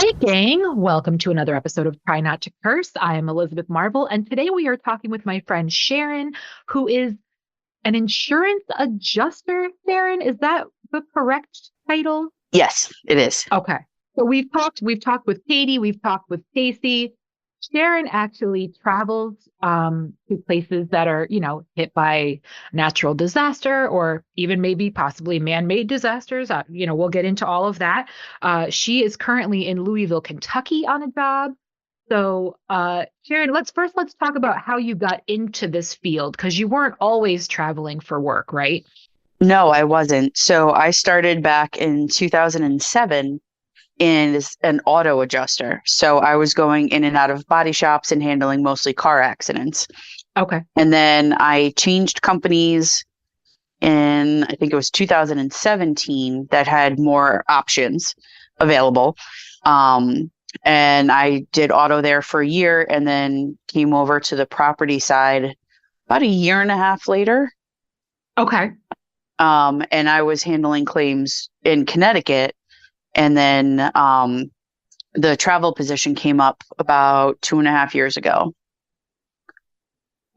Hey, gang. Welcome to another episode of Try Not to Curse. I am Elizabeth Marvel, and today we are talking with my friend Sharon, who is an insurance adjuster. Sharon, is that the correct title? Yes, it is. Okay. So we've talked with Katie, we've talked with Stacy. Sharon actually travels to places that are, hit by natural disaster or even maybe possibly man-made disasters. We'll get into all of that. She is currently in Louisville, Kentucky on a job. So, Sharon, let's talk about how you got into this field because you weren't always traveling for work, right? No, I wasn't. So I started back in 2007 as an auto adjuster. So I was going in and out of body shops and handling mostly car accidents. Okay. And then I changed companies in, I think it was 2017, that had more options available. Um, and I did auto there for a year and then came over to the property side about a year and a half later. Okay. And I was handling claims in Connecticut. And then the travel position came up about 2.5 years ago.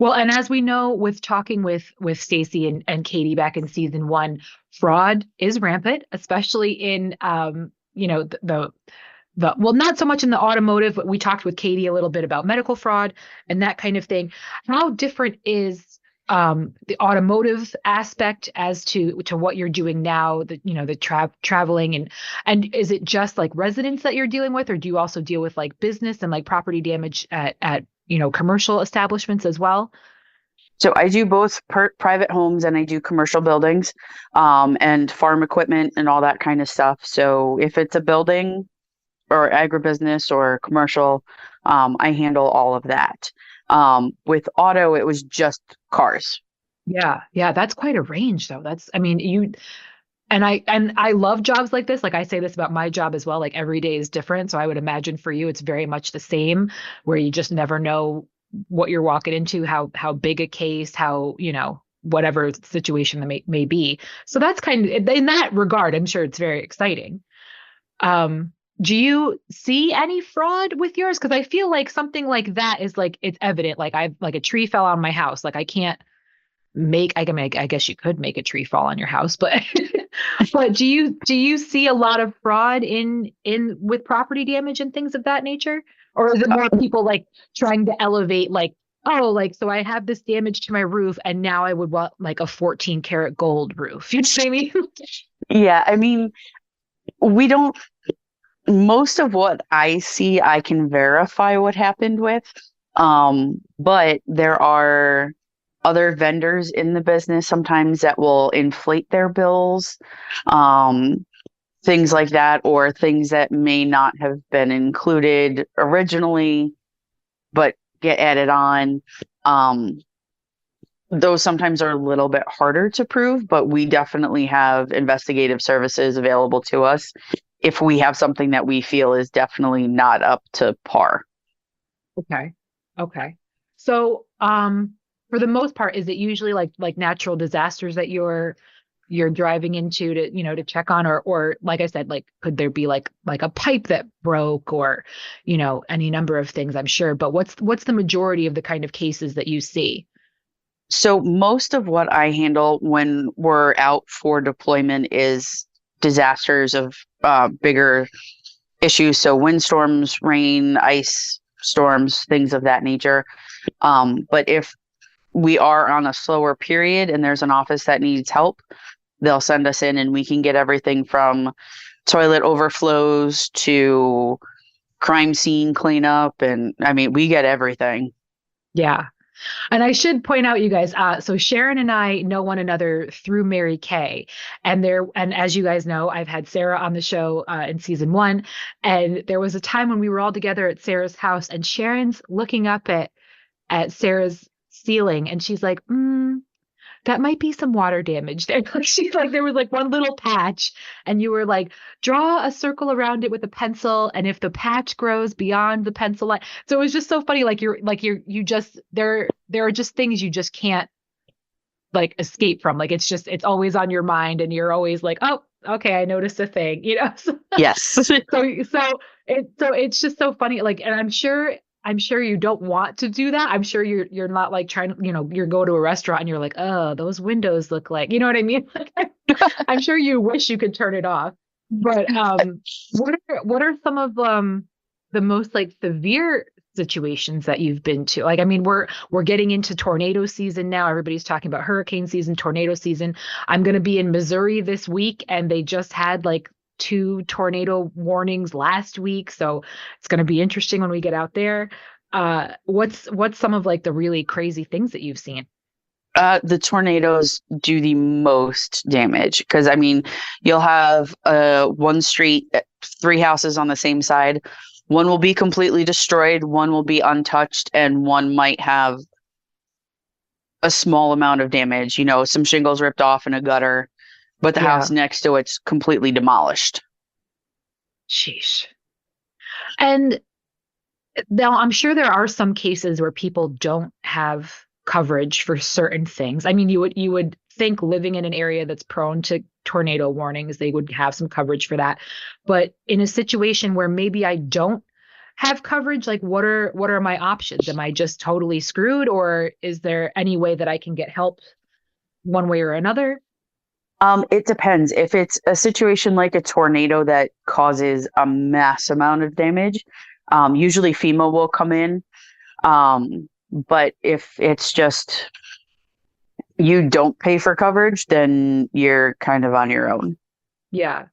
Well, and as we know, with talking with Stacy and Katie back in season one, fraud is rampant, especially in the well, not so much in the automotive, but we talked with Katie a little bit about medical fraud and that kind of thing. How different is the automotive aspect as to what you're doing now, the traveling and is it just like residents that you're dealing with, or do you also deal with like business and like property damage at commercial establishments as well? So I do both private homes and I do commercial buildings, and farm equipment and all that kind of stuff. So if it's a building or agribusiness or commercial, I handle all of that. With auto, it was just cars. Yeah, yeah, that's quite a range though. I mean, I love jobs like this. Like I say this about my job as well. Like every day is different. So I would imagine for you it's very much the same, where you just never know what you're walking into, how big a case, how, whatever situation that may be. So that's kind of in that regard, I'm sure it's very exciting. Do you see any fraud with yours? Because I feel like something like that is like it's evident. Like I've like a tree fell on my house. Like I can't I can make, I guess you could make a tree fall on your house, but but do you see a lot of fraud in with property damage and things of that nature? Or is it more people like trying to elevate like, oh, like so I have this damage to my roof and now I would want like a 14 karat gold roof. You know what I mean? Yeah, I mean, we don't, most of what I see, I can verify what happened with. But there are other vendors in the business sometimes that will inflate their bills, um, things like that, or things that may not have been included originally, but get added on. Um, those sometimes are a little bit harder to prove, but we definitely have investigative services available to us if we have something that we feel is definitely not up to par. Okay. Okay. So, for the most part, is it usually like natural disasters that you're driving into to, to check on, or like I said, like could there be like a pipe that broke or, any number of things, I'm sure, but what's the majority of the kind of cases that you see? So most of what I handle when we're out for deployment is disasters of bigger issues. So windstorms, rain, ice storms, things of that nature. But if we are on a slower period and there's an office that needs help, they'll send us in and we can get everything from toilet overflows to crime scene cleanup. And I mean, we get everything. Yeah. And I should point out, you guys, so Sharon and I know one another through Mary Kay. And as you guys know, I've had Sarah on the show in season one. And there was a time when we were all together at Sarah's house, and Sharon's looking up at Sarah's ceiling, and she's like, that might be some water damage there. She's like, there was like one little patch, and you were like, draw a circle around it with a pencil, and if the patch grows beyond the pencil line. So it was just so funny. You just there are just things you just can't like escape from. Like it's always on your mind, and you're always like, oh, okay, I noticed a thing, you know. Yes. So it's just so funny. Like, and I'm sure you don't want to do that. I'm sure you're not like trying to, you go to a restaurant and you're like, oh, those windows look like, you know what I mean? Like, I'm sure you wish you could turn it off. But what are some of the most like severe situations that you've been to? Like, I mean, we're getting into tornado season now. Everybody's talking about hurricane season, tornado season. I'm going to be in Missouri this week, and they just had like two tornado warnings last week, so it's going to be interesting when we get out there. What's some of like the really crazy things that you've seen? The tornadoes do the most damage because I mean, you'll have one street, three houses on the same side. One will be completely destroyed, one will be untouched, and one might have a small amount of damage, some shingles ripped off in a gutter, but the house Yeah, next to it's completely demolished. sheesh. And now I'm sure there are some cases where people don't have coverage for certain things. I mean, you would think living in an area that's prone to tornado warnings, they would have some coverage for that. But in a situation where maybe I don't have coverage, like what are my options? Am I just totally screwed, or is there any way that I can get help one way or another? It depends. If it's a situation like a tornado that causes a mass amount of damage, usually FEMA will come in. But if it's just you don't pay for coverage, then you're kind of on your own. Yeah.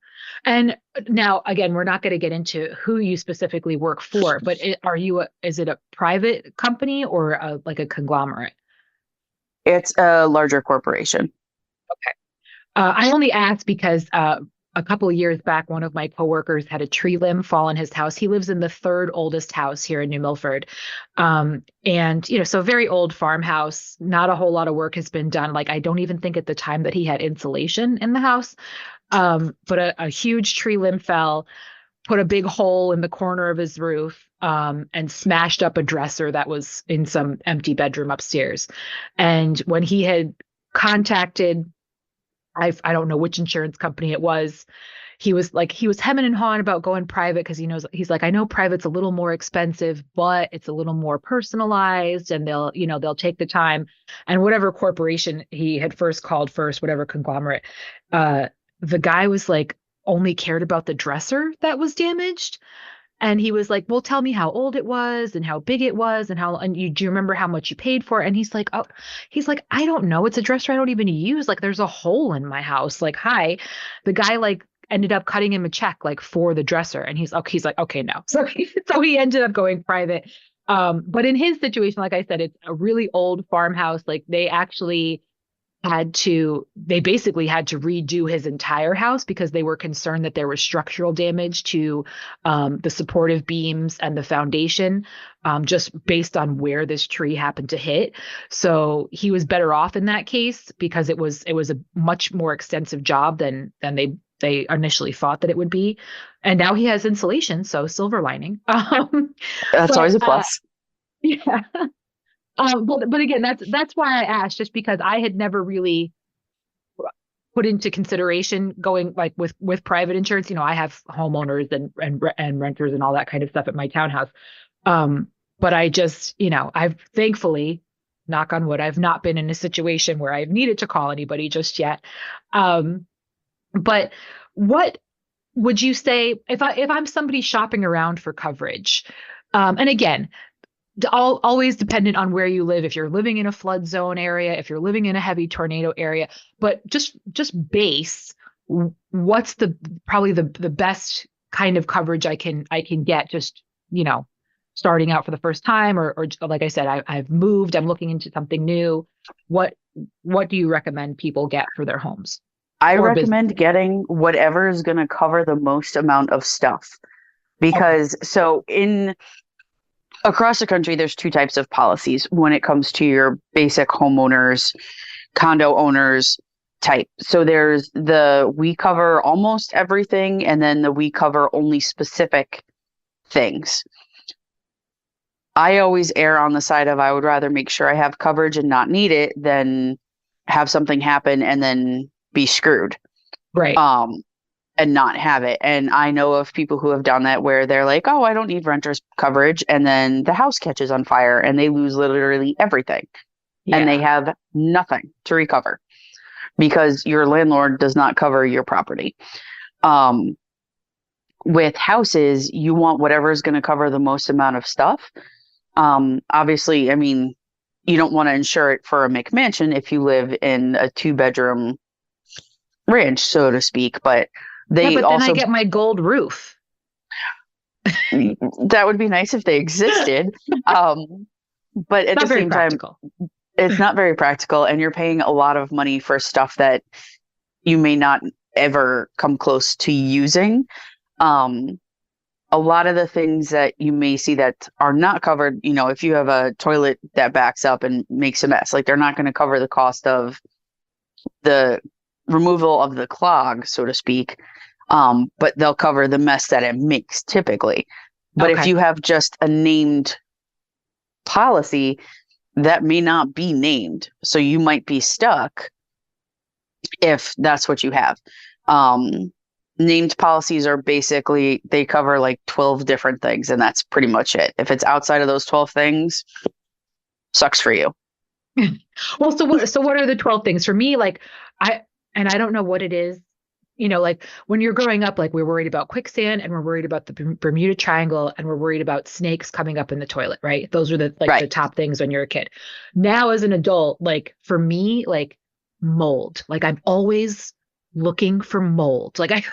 And now, again, we're not going to get into who you specifically work for, but is it a private company or like a conglomerate? It's a larger corporation. I only asked because a couple of years back, one of my coworkers had a tree limb fall on his house. He lives in the third oldest house here in New Milford. And, so very old farmhouse, not a whole lot of work has been done. Like, I don't even think at the time that he had insulation in the house. But a huge tree limb fell, put a big hole in the corner of his roof, and smashed up a dresser that was in some empty bedroom upstairs. And when he had contacted, I don't know which insurance company it was, he was hemming and hawing about going private because he's like, I know private's a little more expensive, but it's a little more personalized, and they'll take the time. And whatever corporation he had first called first, whatever conglomerate, uh, the guy was like only cared about the dresser that was damaged. And he was like, well, tell me how old it was and how big it was and do you remember how much you paid for it? And he's like, I don't know. It's a dresser I don't even use. Like, there's a hole in my house. Like, hi. The guy like ended up cutting him a check like for the dresser. And he's like, okay, no. So he ended up going private. But in his situation, like I said, it's a really old farmhouse. Like, they basically had to redo his entire house because they were concerned that there was structural damage to the supportive beams and the foundation, just based on where this tree happened to hit. So he was better off in that case because it was a much more extensive job than they initially thought that it would be. And now he has insulation, so silver lining. That's But always a plus. yeah. But again, that's why I asked, just because I had never really put into consideration going like with private insurance. I have homeowners and renters and all that kind of stuff at my townhouse. But I just, I've thankfully, knock on wood, I've not been in a situation where I've needed to call anybody just yet. But what would you say if I'm somebody shopping around for coverage? And again, always dependent on where you live. If you're living in a flood zone area, if you're living in a heavy tornado area, but just base, what's probably the best kind of coverage I can get, just starting out for the first time, or like I said, I've moved, I'm looking into something new. What do you recommend people get for their homes I or business? recommend getting whatever is going to cover the most amount of stuff Okay. because so in across the country there's two types of policies when it comes to your basic homeowners, condo owners type. So there's the we cover almost everything and then the we cover only specific things. I always err on the side of I would rather make sure I have coverage and not need it than have something happen and then be screwed. Right. Um, and not have it. And I know of people who have done that where they're like, oh, I don't need renter's coverage. And then the house catches on fire and they lose literally everything and they Yeah. have nothing to recover because your landlord does not cover your property. Um, with houses, you want whatever is going to cover the most amount of stuff. Obviously, I mean, you don't want to insure it for a McMansion if you live in a 2 bedroom ranch, so to speak, but Yeah, they but then I also, get my gold roof. that would be nice if they existed. Um, but at the Not very same time, practical. it's not very practical, and you're paying a lot of money for stuff that you may not ever come close to using. Um, a lot of the things that you may see that are not covered, if you have a toilet that backs up and makes a mess, like they're not going to cover the cost of the removal of the clog, so to speak. But they'll cover the mess that it makes typically. But if Okay. you have just a named policy, that may not be named. So you might be stuck if that's what you have. Um, named policies are basically, they cover like 12 different things, and that's pretty much it. If it's outside of those 12 things, sucks for you. Well, so what are the 12 things for me? Like I and I don't know what it is. Like when you're growing up, like we're worried about quicksand and we're worried about the Bermuda Triangle and we're worried about snakes coming up in the toilet, right? Those are the Right. top things when you're a kid. Now as an adult, like for me, like mold. Like I'm always looking for mold. Like I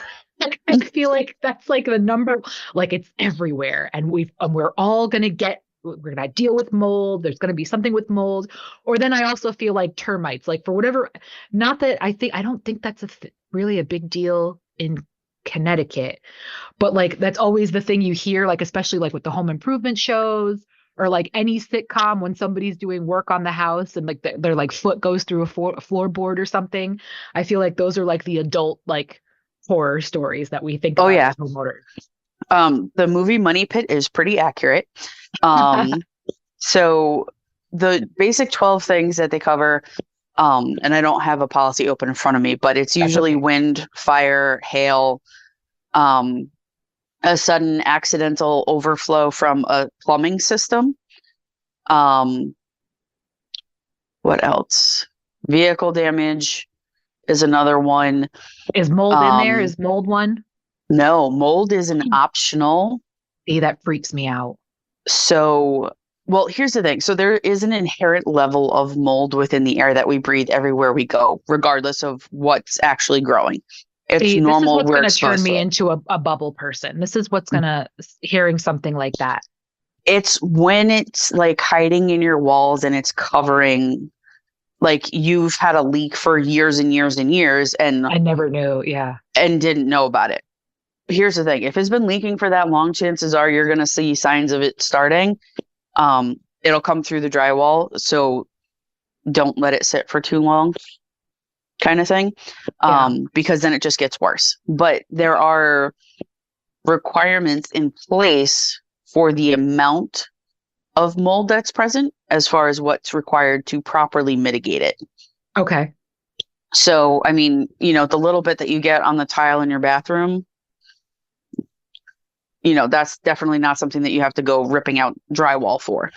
like, I feel like that's like the number, like it's everywhere. And we're all gonna get we're gonna deal with mold. There's gonna be something with mold. Or then I also feel like termites, like for whatever, not that I don't think that's really a big deal in Connecticut, but like that's always the thing you hear, like especially like with the home improvement shows or like any sitcom when somebody's doing work on the house and like their like foot goes through a floorboard or something. I feel like those are like the adult like horror stories that we think Oh, about yeah. as homeowners. The movie Money Pit is pretty accurate. Um, so the basic 12 things that they cover, and I don't have a policy open in front of me, but it's That's usually okay. wind, fire, hail, um, a sudden accidental overflow from a plumbing system. Um, what else? Vehicle damage is another one. Is mold in there? Um, Is mold one? no, mold is an optional. See, that freaks me out. So, well, here's the thing. So there is an inherent level of mold within the air that we breathe everywhere we go, regardless of what's actually growing. It's See, this is normal. what's We're going to turn exposed to me it. into a bubble person. This is what's going to hearing something like that. It's when it's like hiding in your walls and it's covering, like you've had a leak for years and years and years I never knew. Yeah. and didn't know about it. Here's the thing. If it's been leaking for that long, chances are you're going to see signs of it starting. It'll come through the drywall. So don't let it sit for too long, kind of thing, Yeah. because then it just gets worse. But there are requirements in place for the amount of mold that's present as far as what's required to properly mitigate it. Okay. So, I mean, the little bit that you get on the tile in your bathroom, that's definitely not something that you have to go ripping out drywall for.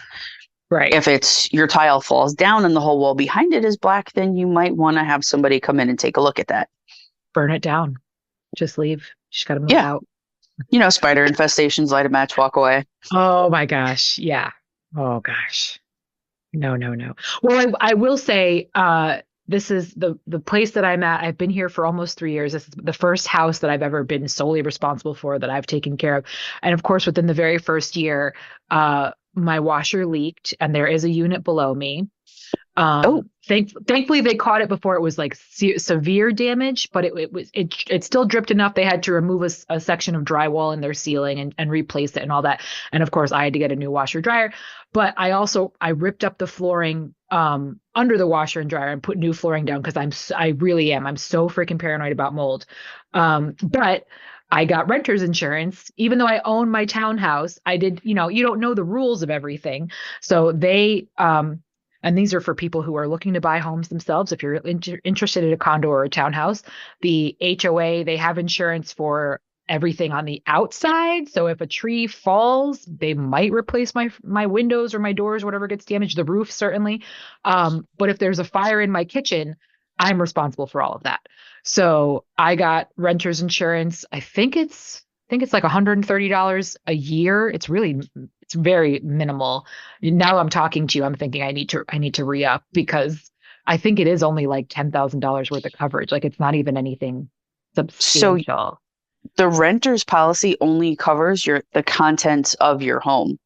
Right. If it's your tile falls down and the whole wall behind it is black, then you might want to have somebody come in and take a look at that. Burn it down. Just leave. Just got to move Yeah. out. Spider infestations, light a match, walk away. Oh my gosh. Yeah. Oh gosh. No, no, no. Well, I will say, this is the place that I'm at. I've been here for almost 3 years. This is the first house that I've ever been solely responsible for that I've taken care of. And of course, within the very first year, my washer leaked, and there is a unit below me. Oh, Thankfully they caught it before it was like severe damage, but it still dripped enough. They had to remove a section of drywall in their ceiling and replace it and all that. And of course I had to get a new washer dryer, but I ripped up the flooring under the washer and dryer and put new flooring down because I really am. I'm so freaking paranoid about mold. But I got renter's insurance, even though I own my townhouse. I did, you don't know the rules of everything. So they and these are for people who are looking to buy homes themselves. If you're interested in a condo or a townhouse, the HOA, they have insurance for everything on the outside. So if a tree falls, they might replace my windows or my doors, whatever gets damaged, the roof certainly. But if there's a fire in my kitchen, I'm responsible for all of that. So I got renter's insurance. I think it's like $130 a year. It's very minimal. Now I'm talking to you, I'm thinking I need to re-up because I think it is only like $10,000 worth of coverage. Like it's not even anything So substantial. the renter's policy only covers the contents of your home.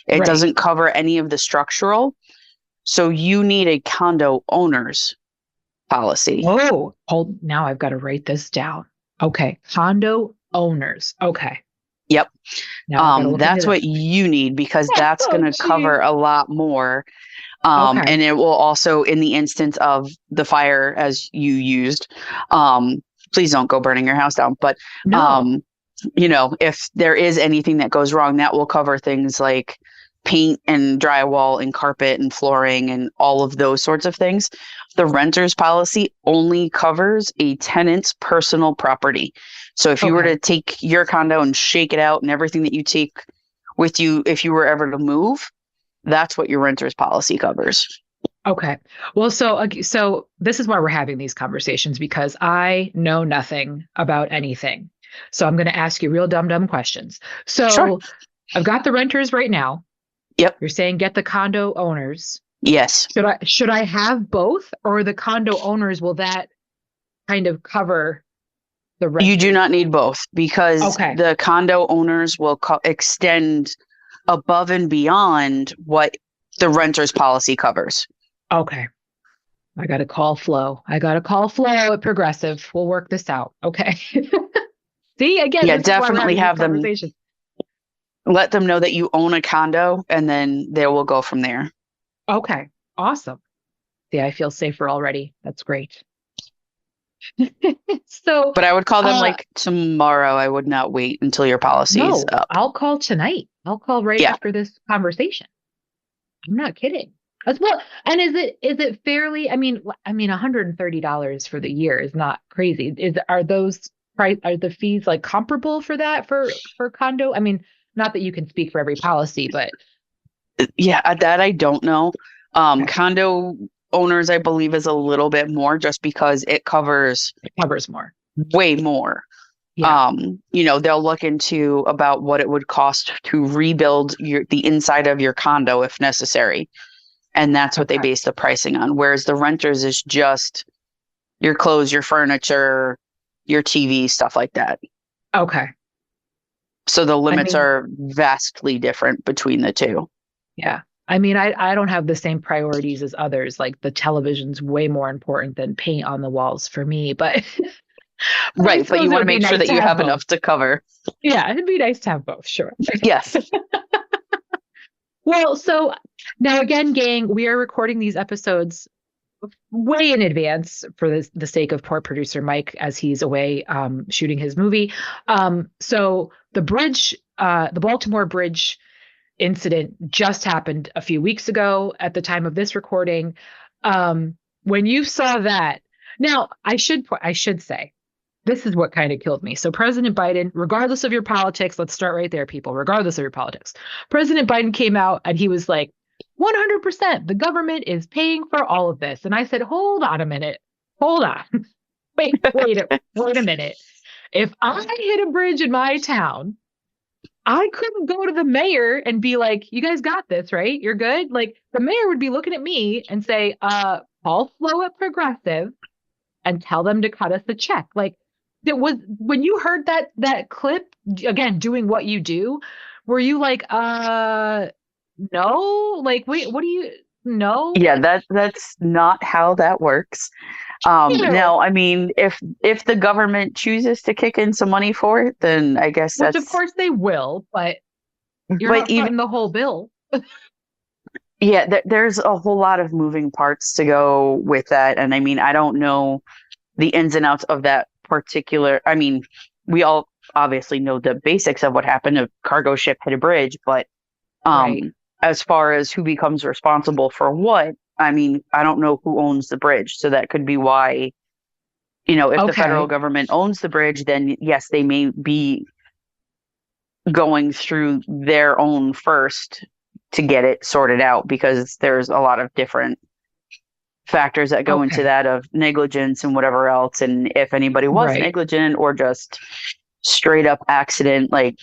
It Right. doesn't cover any of the structural. So you need a condo owner's policy. Oh, hold, now I've got to write this down. Okay. Condo owners. Okay. Yep. Now I've got to look into That's what this. you need because that's Oh, going to geez. cover a lot more. Okay. And it will also, in the instance of the fire as you used, please don't go burning your house down. But, No. um, if there is anything that goes wrong, that will cover things like paint and drywall and carpet and flooring and all of those sorts of things. The renter's policy only covers a tenant's personal property. So if you were Okay. to take your condo and shake it out and everything that you take with you, if you were ever to move, that's what your renter's policy covers. Okay. Well, so this is why we're having these conversations because I know nothing about anything. So I'm going to ask you real dumb questions. Sure. So I've got the renters right now. Yep. You're saying get the condo owners. Yes. Should I have both, or the condo owners, will that kind of cover the You do renters? not need both because Okay. the condo owners will extend above and beyond what the renter's policy covers. Okay. I got to call Flo. I got to call Flo at Progressive. We'll work this out. Okay. See, again, Yeah, this is why we're definitely having these have them conversations. let them know that you own a condo and then they will go from there. Okay. Awesome. See, I feel safer already. That's great. So, But I would call them uh, like tomorrow. I would not wait until your policy is no, up. I'll call tonight. I'll call right Yeah. after this conversation. I'm not kidding. As well, and is it fairly? I mean, $130 for the year is not crazy. Are the fees like comparable for that for condo? I mean, not that you can speak for every policy, but Yeah, that I don't know. okay, Condo owners, I believe, is a little bit more just because it covers it covers more. way more. Yeah. They'll look into about what it would cost to rebuild the inside of your condo if necessary. And that's what they Okay. base the pricing on. Whereas the renters is just your clothes, your furniture, your TV, stuff like that. Okay. So the I limits mean, are vastly different between the two. yeah. I mean, I don't have the same priorities as others. Like the television's way more important than paint on the walls for me, but but I Right. But you suppose it want to would be make sure nice that to you have have both. enough to cover. Yeah, it'd be nice to have both, sure. Yes. Well, so now again, gang, we are recording these episodes way in advance for the sake of poor producer Mike as he's away shooting his movie. So the Baltimore Bridge incident just happened a few weeks ago at the time of this recording. When you saw that, now I should say this is what kind of killed me. So President Biden, regardless of your politics, let's start right there, people, regardless of your politics, President Biden came out and he was like, 100%, the government is paying for all of this. And I said, hold on a minute. Hold on. Wait a minute. If I hit a bridge in my town, I couldn't go to the mayor and be like, you guys got this, right? You're good. Like the mayor would be looking at me and say, call Flo at Progressive and tell them to cut us a check. Like it was when you heard that clip again, doing what you do, were you like, no? Like, wait, what do you no? Yeah, that's not how that works. Ew. Now, I mean, if the government chooses to kick in some money for it, then I guess Which of that's. course they will, but you're But not even footing the whole bill. yeah, there's a whole lot of moving parts to go with that, and I mean, I don't know the ins and outs of that particular. I mean, we all obviously know the basics of what happened. A cargo ship hit a bridge, but Right. as far as who becomes responsible for what, I mean, I don't know who owns the bridge, so that could be why, if the federal Okay. government owns the bridge, then yes, they may be going through their own first to get it sorted out, because there's a lot of different factors that go into Okay. that of negligence and whatever else. And if anybody was Right. negligent or just straight up accident, like,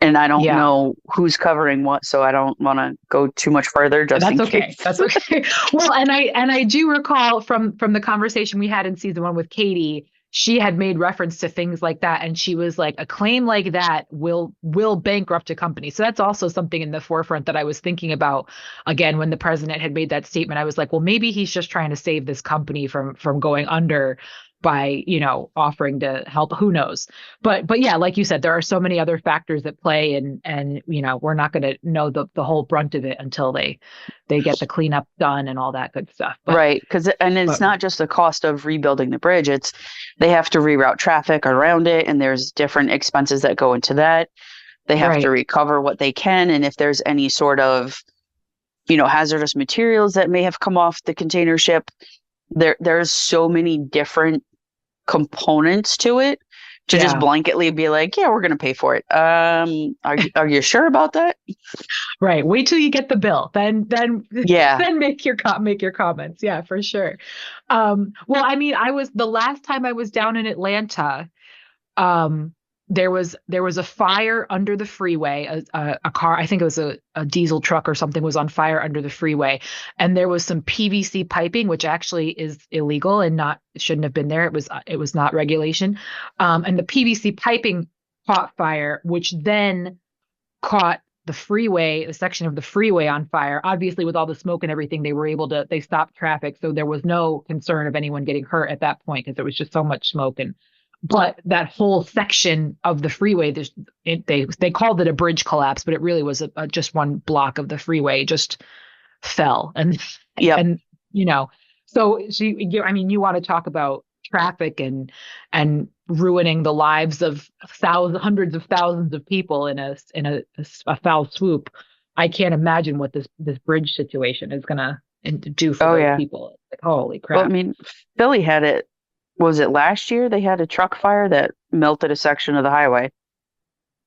and I don't Yeah. know who's covering what, so I don't want to go too much further just That's in okay. case. That's okay. Well, and I do recall from the conversation we had in season one with Katie, she had made reference to things like that, and she was like, a claim like that will bankrupt a company. So that's also something in the forefront that I was thinking about. Again, when the president had made that statement, I was like, well, maybe he's just trying to save this company from going under by, offering to help. Who knows? But yeah, like you said, there are so many other factors at play, and we're not going to know the whole brunt of it until they get the cleanup done and all that good stuff. Right. And it's But not just the cost of rebuilding the bridge, it's they have to reroute traffic around it, and there's different expenses that go into that. They have to right. recover what they can. And if there's any sort of, hazardous materials that may have come off the container ship, there's so many different components to it to just Yeah. blanketly be like, yeah, we're going to pay for it. Are you sure about that? Right. Wait till you get the bill. Then Yeah. then make your comments. Yeah, for sure. Well, I mean, I was the last time I was down in Atlanta. um there was a fire under the freeway. A car, I think it was a diesel truck or something, was on fire under the freeway, and there was some PVC piping, which actually is illegal and not shouldn't have been there. It was not regulation. And the PVC piping caught fire, which then caught the section of the freeway on fire. Obviously, with all the smoke and everything, they stopped traffic. So there was no concern of anyone getting hurt at that point because there was just so much smoke. But that whole section of the freeway, they called it a bridge collapse, but it really was just one block of the freeway just fell. And, Yep. and, you know, I mean, you want to talk about traffic and ruining the lives of hundreds of thousands of people in a foul swoop. I can't imagine what this bridge situation is gonna do for Oh, those yeah. people. Like, holy Well, I crap. mean, Philly had it. Was it last year? They had a truck fire that melted a section of the highway.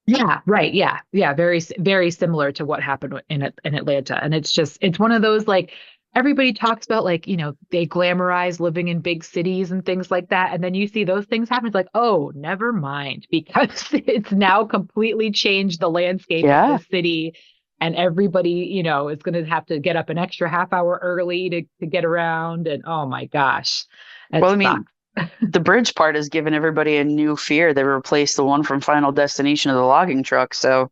Yeah, right. Yeah. Yeah. Very similar to what happened in Atlanta. And it's one of those, like, everybody talks about, like, they glamorize living in big cities and things like that. And then you see those things happen. It's like, oh, never mind, because it's now completely changed the landscape of Yeah. the city. And everybody, is going to have to get up an extra half hour early to get around. And oh my gosh, it Well, I mean, sucks. the bridge part has given everybody a new fear. They replaced the one from Final Destination of the logging truck. So,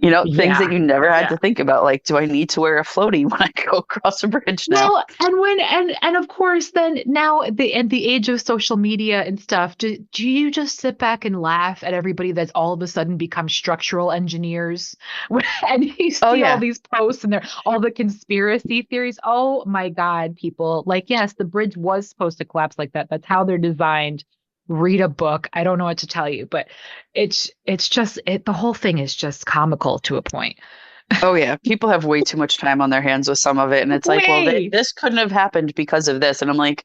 things that Yeah. you never had Yeah. to think about, like, do I need to wear a floaty when I go across a bridge now? Well, and of course, then now at the age of social media and stuff, do you just sit back and laugh at everybody that's all of a sudden become structural engineers? And you Oh, see all yeah. these posts and they're all the conspiracy theories. Oh my God, people. Like, yes, the bridge was supposed to collapse like that. That's how they're designed. Read a book. I don't know what to tell you, but it's just the whole thing is just comical to a point. Oh, yeah. People have way too much time on their hands with some of it. And it's like, well, Way. this couldn't have happened because of this. And I'm like,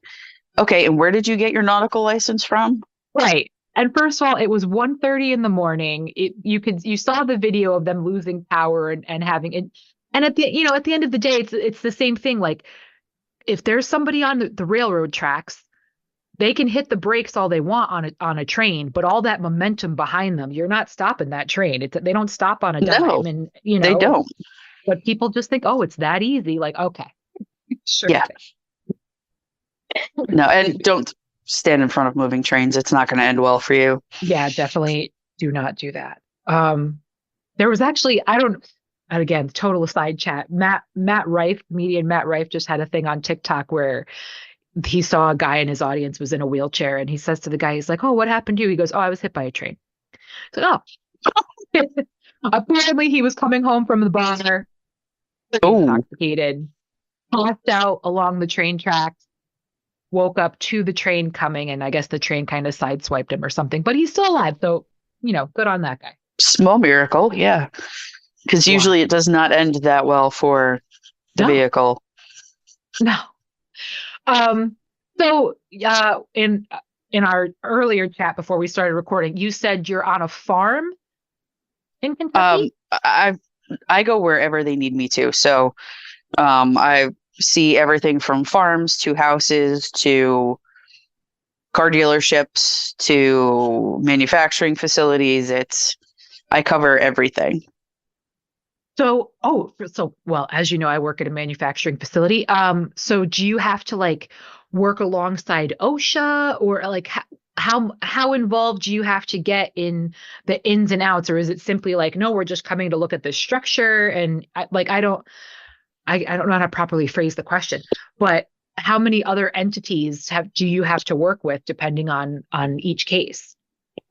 okay, and where did you get your nautical license from? Right. And first of all, it was 1:30 in the morning. You saw the video of them losing power and having it. And at the end of the day, it's the same thing. Like, if there's somebody on the railroad tracks, they can hit the brakes all they want on a train, but all that momentum behind them, you're not stopping that train. They don't stop on a No, dime. And they don't. but people just think, oh, it's that easy. Like, okay, sure Yeah. thing. No, Excuse and me. don't stand in front of moving trains. It's not going to end well for you. Yeah, definitely do not do that. There was actually, I don't, and again, total aside chat. Matt Rife, comedian Matt Rife, just had a thing on TikTok where he saw a guy in his audience was in a wheelchair, and he says to the guy, he's like, "Oh, what happened to you?" He goes, "Oh, I was hit by a train." So, oh, apparently he was coming home from the bar, Oh, intoxicated, passed out along the train tracks, woke up to the train coming, and I guess the train kind of sideswiped him or something. But he's still alive, so good on that guy. small miracle. Yeah. because Wow. usually it does not end that well for the No, vehicle. no. Um, so in our earlier chat before we started recording, you said you're on a farm in Um, Kentucky? I I go wherever they need me to. So I see everything from farms to houses to car dealerships to manufacturing facilities. I cover everything. Well, as you know, I work at a manufacturing facility. So do you have to like work alongside OSHA or like how involved do you have to get in the ins and outs, or is it simply like, no, we're just coming to look at the structure and I don't know how to properly phrase the question, but how many other entities do you have to work with depending on each case?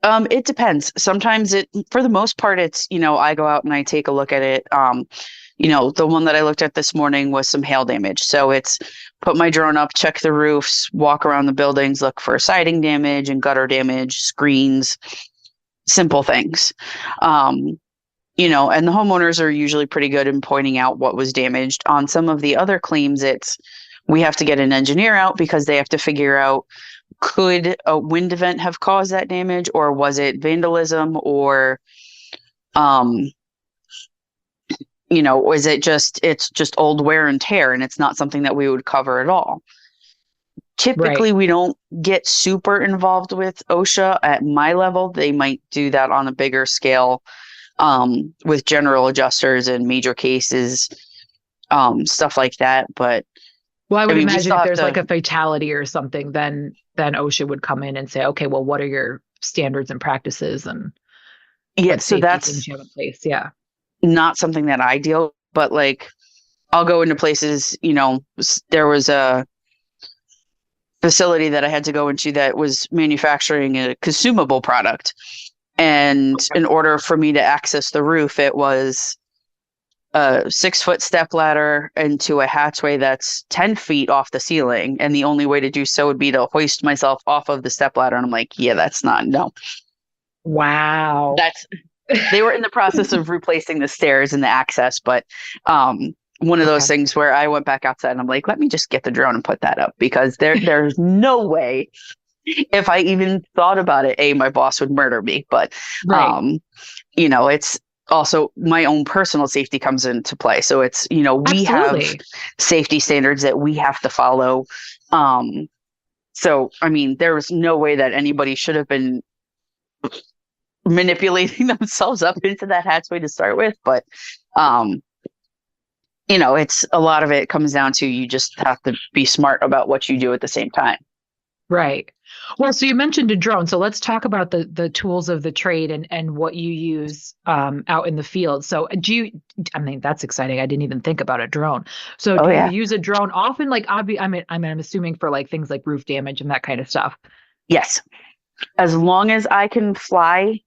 It depends. Sometimes for the most part, I go out and I take a look at it. The one that I looked at this morning was some hail damage. So it's put my drone up, check the roofs, walk around the buildings, look for siding damage and gutter damage, screens, simple things. Um, and the homeowners are usually pretty good in pointing out what was damaged. On some of the other claims, we have to get an engineer out because they have to figure out, could a wind event have caused that damage, or was it vandalism, or um is it's just old wear and tear and it's not something that we would cover at all. Right. Typically we don't get super involved with OSHA at my level. They might do that on a bigger scale, with general adjusters and major cases, stuff like that. But Well, I I would mean, we imagine still if have there's like to. a fatality or something, then OSHA would come in and say, okay, well, what are your standards and practices and Yeah, what so safety things that's you have in place? Yeah. not something that I deal, but like I'll go into places, there was a facility that I had to go into that was manufacturing a consumable product. And in order for me to access the roof, it was a 6-foot step ladder into a hatchway that's 10 feet off the ceiling. And the only way to do so would be to hoist myself off of the step ladder. And I'm like, yeah, that's not, no. Wow. That's They were in the process of replacing the stairs and the access, but one of those Okay. things where I went back outside and I'm like, let me just get the drone and put that up, because there's no way, if I even thought about it, my boss would murder me. But Right. um, it's also my own personal safety comes into play. So we have Absolutely. safety standards that we have to follow. So I mean, there was no way that anybody should have been manipulating themselves up into that hatchway to start with. But um, it's a lot of it comes down to, you just have to be smart about what you do at the same time. Right. Well, so you mentioned a drone. So let's talk about the tools of the trade and what you use out in the field. So I mean, that's exciting. I didn't even think about a drone. So Oh do you yeah. use a drone often? Like, I'm assuming for like things like roof damage and that kind of stuff. Yes. As long as I can fly,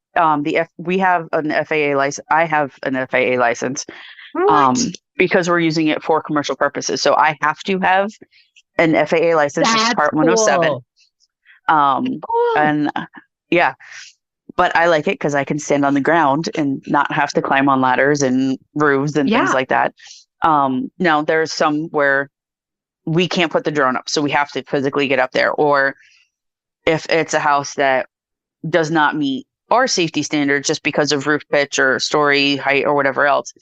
we have an FAA license. I have an FAA license, What? because we're using it for commercial purposes. So I have to have an FAA license. It's That's part 107. cool. Um, Cool. and yeah, but I like it because I can stand on the ground and not have to climb on ladders and roofs and things Yeah. like that. Now there's some where we can't put the drone up, so we have to physically get up there. Or if it's a house that does not meet our safety standards just because of roof pitch or story height or whatever else,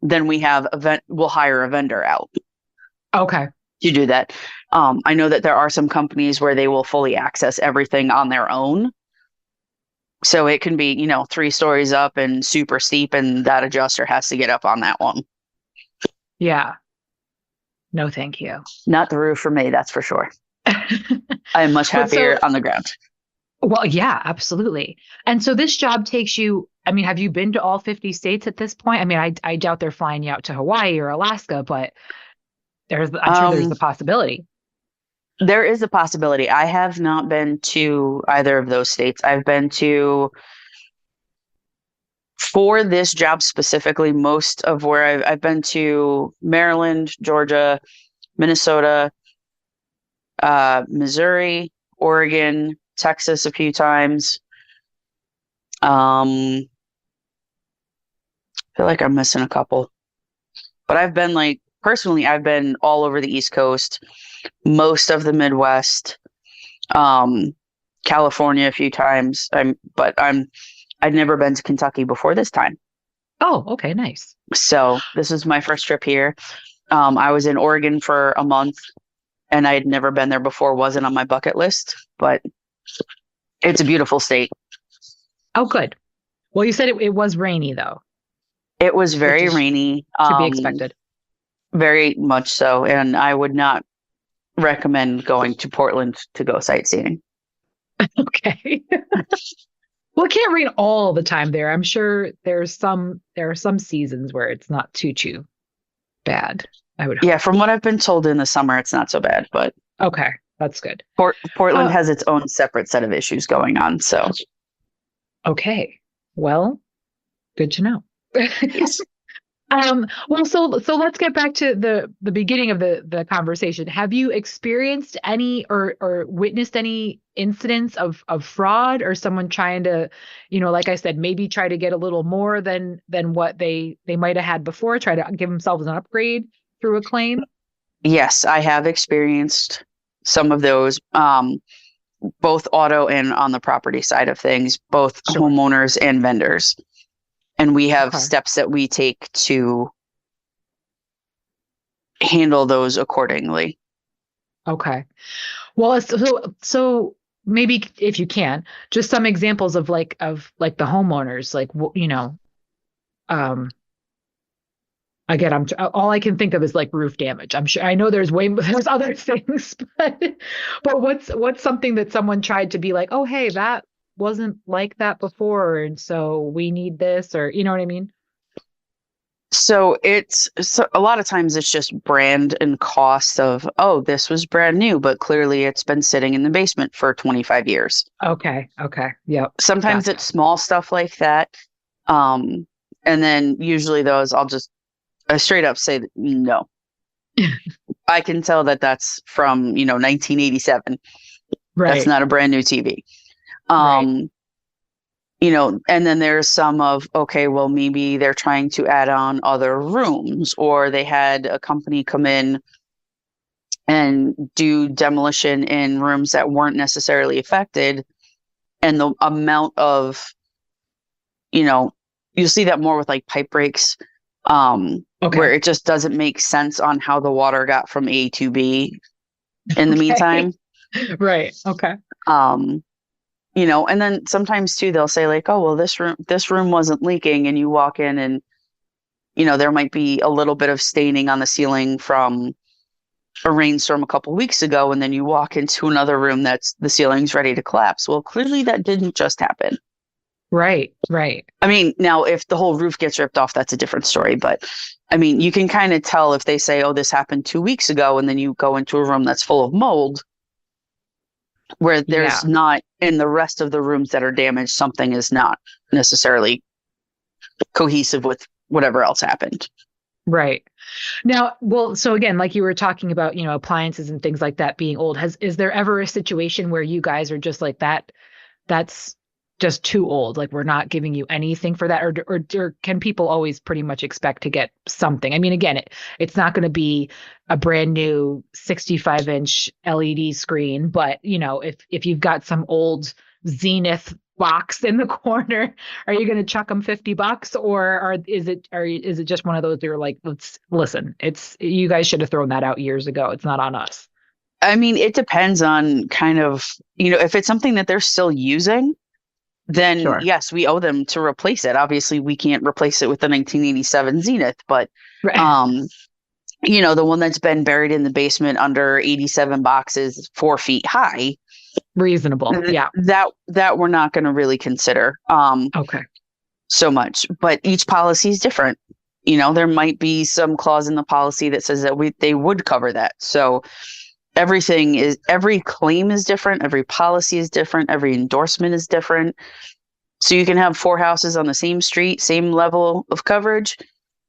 then we'll hire a vendor out Okay. to do that. I know that there are some companies where they will fully access everything on their own. So it can be, 3 stories up and super steep, and that adjuster has to get up on that one. Yeah. No, thank you. Not the roof for me, that's for sure. I am much But happier so, on the ground. well, yeah, absolutely. And so this job takes you, I mean, have you been to all 50 states at this point? I mean, I doubt they're flying you out to Hawaii or Alaska, but I'm sure there's Um, the possibility. there is a possibility. I have not been to either of those states. I've been to, for this job specifically, most of where I've been to: Maryland, Georgia, Minnesota, Missouri, Oregon, Texas a few times, um, feel like I'm missing a couple. But I've been like personally, I've been all over the East Coast, most of the Midwest, um, California a few times. I'd never been to Kentucky before this time. Oh, okay, nice. So this is my first trip here. I was in Oregon for a month and I had never been there before, wasn't on my bucket list, but it's a beautiful state. Oh, good. Well, you said it was rainy though, It was which very is rainy, to be expected. very much so, and I would not recommend going to Portland to go sightseeing. Okay. Well, it can't rain all the time there. I'm sure there are some seasons where it's not too bad. I would Yeah, hope. from what I've been told in the summer, it's not so bad, but Okay, that's good. Portland Uh, has its own separate set of issues going on. So, okay. Well, good to know. yes. Well, so let's get back to the beginning of the conversation. Have you experienced any or witnessed any incidents of fraud or someone trying to, like I said, maybe try to get a little more than what they might have had before, try to give themselves an upgrade through a claim? Yes, I have experienced some of those, both auto and on the property side of things, both Sure. homeowners and vendors. And we have Okay. steps that we take to handle those accordingly. Okay. Well, so maybe if you can, just some examples of like the homeowners, like um again, all I can think of is like roof damage. I'm sure I know there's other things, but what's something that someone tried to be like, oh hey, that wasn't like that before, and so we need this, or you know what I mean? So a lot of times it's just brand and cost of, oh, this was brand new, but clearly it's been sitting in the basement for 25 years. Okay, okay, yep, Sometimes gotcha. it's small stuff like that. Um, and then usually those I straight up say no. I can tell that that's from, 1987. That's Right, not a brand new TV. right, Um, and then there's some of, okay, well, maybe they're trying to add on other rooms, or they had a company come in and do demolition in rooms that weren't necessarily affected. And the amount of, you know, you'll see that more with like pipe breaks, okay, where it just doesn't make sense on how the water got from A to B in the okay, meantime. right, okay, Um, and then sometimes too, they'll say like, oh, well, this room wasn't leaking. And you walk in and, there might be a little bit of staining on the ceiling from a rainstorm a couple weeks ago. And then you walk into another room that's the ceiling's ready to collapse. Well, clearly that didn't just happen. right, right, I mean, now if the whole roof gets ripped off, that's a different story. But I mean, you can kind of tell if they say, oh, this happened 2 weeks ago. And then you go into a room that's full of mold where there's yeah. not in the rest of the rooms that are damaged, something is not necessarily cohesive with whatever else happened. Right. Now, well, so again, like you were talking about, appliances and things like that being old, is there ever a situation where you guys are just like that, that's just too old, like we're not giving you anything for that, or can people always pretty much expect to get something? I mean, again, it's not going to be a brand new 65-inch LED screen, but if you've got some old Zenith box in the corner, are you going to chuck them $50, or is it just one of those that you're like, let's listen, it's you guys should have thrown that out years ago. It's not on us. I mean, it depends on kind of, if it's something that they're still using, then Sure. yes, we owe them to replace it. Obviously, we can't replace it with the 1987 Zenith, but Right. um, the one that's been buried in the basement under 87 boxes, 4 feet high, Reasonable. Yeah. that we're not going to really consider Okay. so much. But each policy is different. There might be some clause in the policy that says that they would cover that. So every claim is different, every policy is different, every endorsement is different. So you can have four houses on the same street, same level of coverage,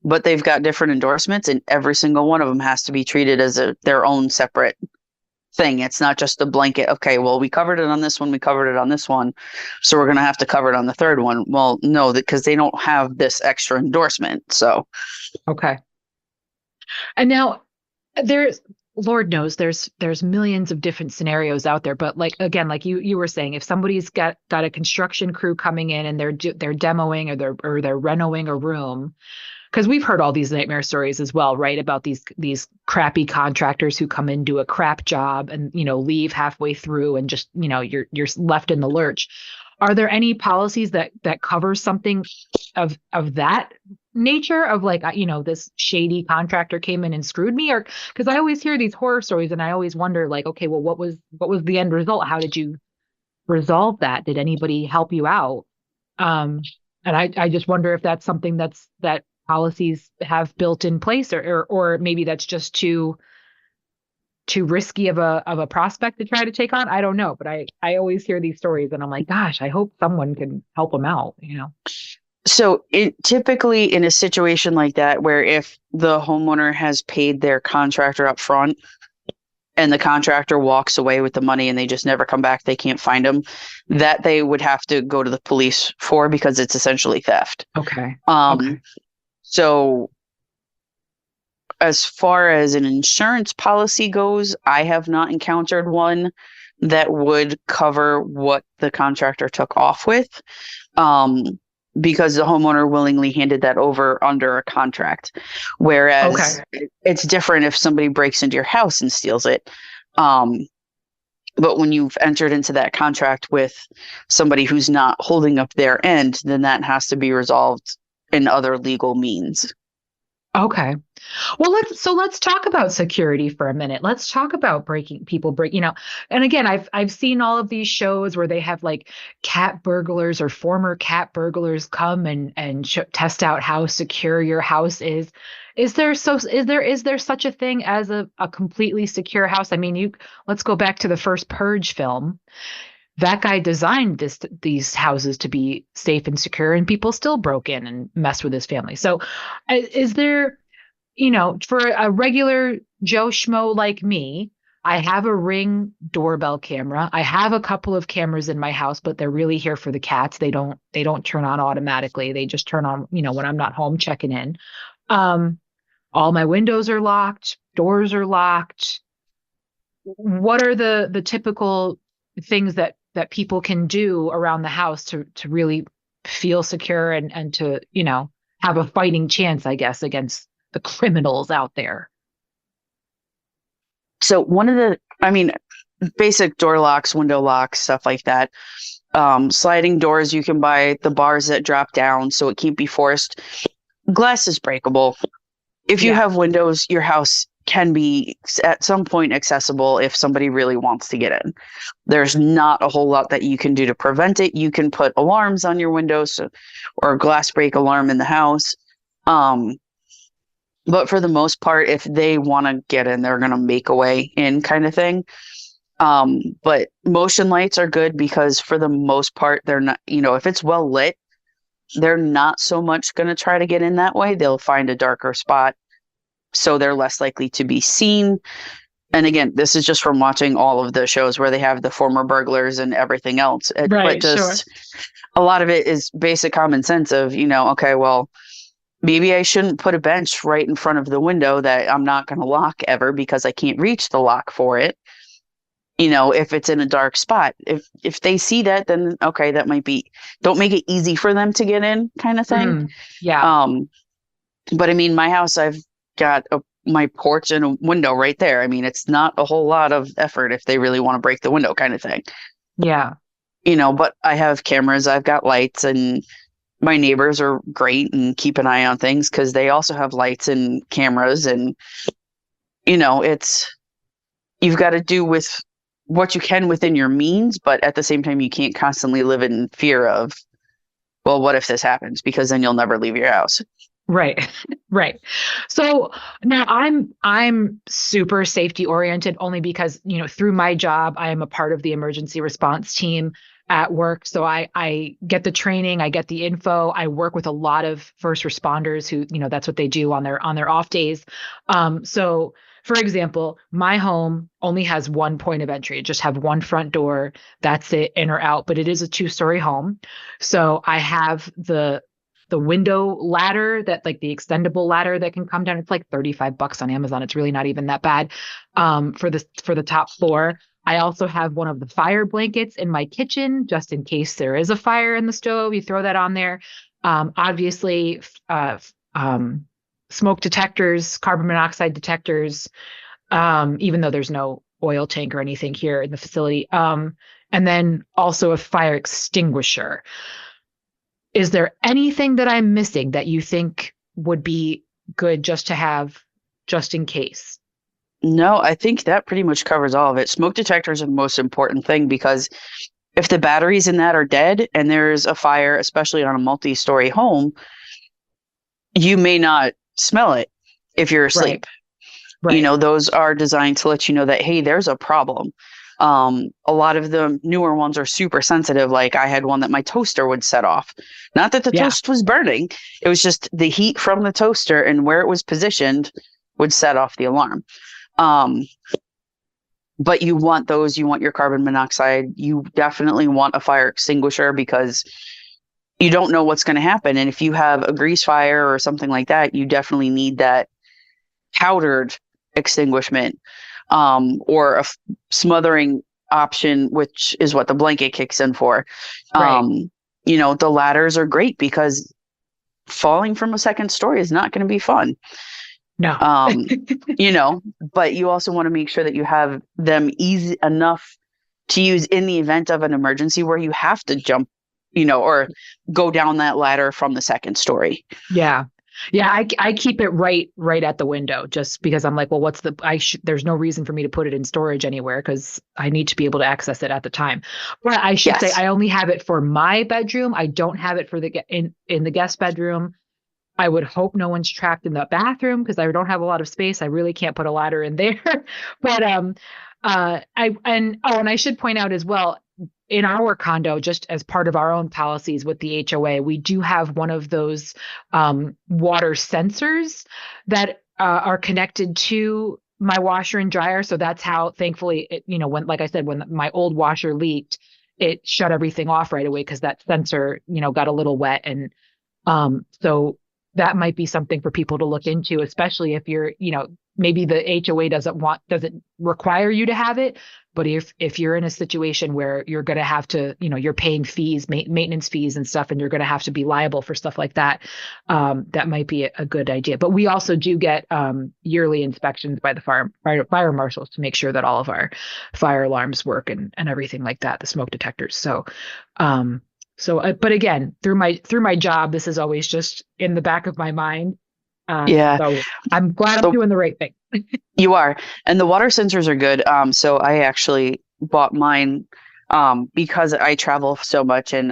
but they've got different endorsements, and every single one of them has to be treated as their own separate thing. It's not just a blanket, okay, well, we covered it on this one, we covered it on this one, so we're going to have to cover it on the third one. Well, no, because they don't have this extra endorsement. So, Okay. And now there's Lord knows there's millions of different scenarios out there, but like again, like you were saying, if somebody's got a construction crew coming in and they're demoing or they're renovating a room, because we've heard all these nightmare stories as well, right? About these crappy contractors who come in, do a crap job, and leave halfway through, and just you're left in the lurch. Are there any policies that cover something of that nature, of like this shady contractor came in and screwed me? Or because I always hear these horror stories and I always wonder, like, okay, well, what was the end result? How did you resolve that? Did anybody help you out? um and I just wonder if that's something that policies have built in place, or maybe that's just too risky of a prospect to try to take on. I don't know, but I always hear these stories and I'm like, gosh, I hope someone can help them out. so it typically in a situation like that, where if the homeowner has paid their contractor up front and the contractor walks away with the money and they just never come back, they can't find them, that they would have to go to the police for, because it's essentially theft. Okay. Okay. Um, so as far as an insurance policy goes, I have not encountered one that would cover what the contractor took off with, um, because the homeowner willingly handed that over under a contract. Okay. Whereas it's different if somebody breaks into your house and steals it. Um, but when you've entered into that contract with somebody who's not holding up their end, then that has to be resolved in other legal means. Okay. Well, let's talk about security for a minute. Let's talk about and again, I've seen all of these shows where they have like cat burglars or former cat burglars come and test out how secure your house is. Is there such a thing as a completely secure house? I mean, let's go back to the first Purge film. That guy designed these houses to be safe and secure, and people still broke in and messed with his family. So, is there, for a regular Joe Schmo like me, I have a Ring doorbell camera. I have a couple of cameras in my house, but they're really here for the cats. They don't turn on automatically. They just turn on, when I'm not home checking in. Um, all my windows are locked, doors are locked. What are the typical things that people can do around the house to really feel secure and to have a fighting chance, I guess, against the criminals out there? So one of the, I mean, basic door locks, window locks, stuff like that. Sliding doors, you can buy the bars that drop down so it can't be forced. Glass is breakable. If you Yeah. have windows, your house can be at some point accessible if somebody really wants to get in. There's not a whole lot that you can do to prevent it. You can put alarms on your windows, or a glass break alarm in the house. Um, but for the most part, if they want to get in, they're going to make a way in, kind of thing. But motion lights are good because for the most part, they're not, if it's well lit, they're not so much going to try to get in that way. They'll find a darker spot, so they're less likely to be seen. And again, this is just from watching all of the shows where they have the former burglars and everything else. But Right, sure. just a lot of it is basic common sense of, okay, well, maybe I shouldn't put a bench right in front of the window that I'm not going to lock ever because I can't reach the lock for it. If it's in a dark spot, if they see that, then okay, that might be, don't make it easy for them to get in, kind of thing. Yeah. Um, but I mean, my house, I've got my porch and a window right there. I mean, it's not a whole lot of effort if they really want to break the window, kind of thing. Yeah. But I have cameras, I've got lights, and my neighbors are great and keep an eye on things because they also have lights and cameras. And, it's, you've got to do with what you can within your means, but at the same time, you can't constantly live in fear of, well, what if this happens? Because then you'll never leave your house. Right. Right. So now I'm super safety oriented only because, through my job, I am a part of the emergency response team at work. So I get the training, I get the info. I work with a lot of first responders who, that's what they do on their off days. So for example, my home only has one point of entry. It just have one front door. That's it, in or out. But it is a two-story home, so I have the window ladder, that like the extendable ladder that can come down. It's like $35 on Amazon. It's really not even that bad, for the top floor. I also have one of the fire blankets in my kitchen just in case there is a fire in the stove. You throw that on there. Obviously, smoke detectors, carbon monoxide detectors, even though there's no oil tank or anything here in the facility. And then also a fire extinguisher. Is there anything that I'm missing that you think would be good just to have, just in case? No, I think that pretty much covers all of it. Smoke detectors are the most important thing because if the batteries in that are dead and there's a fire, especially on a multi-story home, you may not smell it if you're Right, asleep. right. Those are designed to let you know that, hey, there's a problem. A lot of the newer ones are super sensitive. Like I had one that my toaster would set off. Not that the Yeah, toast was burning, it was just the heat from the toaster and where it was positioned would set off the alarm. Um, but you want those, you want your carbon monoxide, you definitely want a fire extinguisher because you don't know what's going to happen. And if you have a grease fire or something like that, you definitely need that powdered extinguishment, or smothering option, which is what the blanket kicks in for. right. Um, the ladders are great because falling from a second story is not going to be fun. No. Um, but you also want to make sure that you have them easy enough to use in the event of an emergency where you have to jump, or go down that ladder from the second story. Yeah. Yeah, I keep it right at the window just because I'm like, well, there's no reason for me to put it in storage anywhere because I need to be able to access it at the time. But I should say Yes. I only have it for my bedroom. I don't have it for in the guest bedroom. I would hope no one's trapped in the bathroom because I don't have a lot of space. I really can't put a ladder in there. But and I should point out as well, in our condo, just as part of our own policies with the HOA, we do have one of those water sensors that are connected to my washer and dryer. So that's how, thankfully, when, like I said, when my old washer leaked, it shut everything off right away because that sensor, got a little wet. And so that might be something for people to look into, especially if you're, maybe the HOA doesn't require you to have it. But if you're in a situation where you're going to have to, you're paying fees, maintenance fees and stuff, and you're going to have to be liable for stuff like that, that might be a good idea. But we also do get yearly inspections by the fire marshals to make sure that all of our fire alarms work and everything like that, the smoke detectors. But again, through my job, this is always just in the back of my mind. Yeah. So I'm glad I'm The doing the right thing. You are. And the water sensors are good. So I actually bought mine because I travel so much and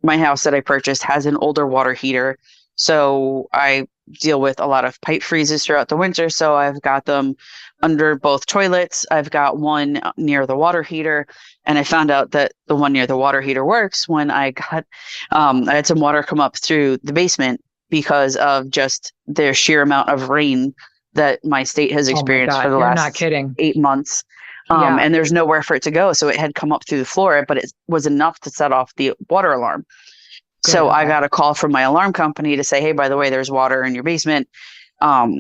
my house that I purchased has an older water heater. So I deal with a lot of pipe freezes throughout the winter. So I've got them under both toilets. I've got one near the water heater. And I found out that the one near the water heater works when I had some water come up through the basement because of just the sheer amount of rain that my state has Oh my experienced for God, the you're not last kidding. 8 months. Yeah, And there's nowhere for it to go. So it had come up through the floor, but it was enough to set off the water alarm. good. So I Okay. got a call from my alarm company to say, hey, by the way, there's water in your basement. Um,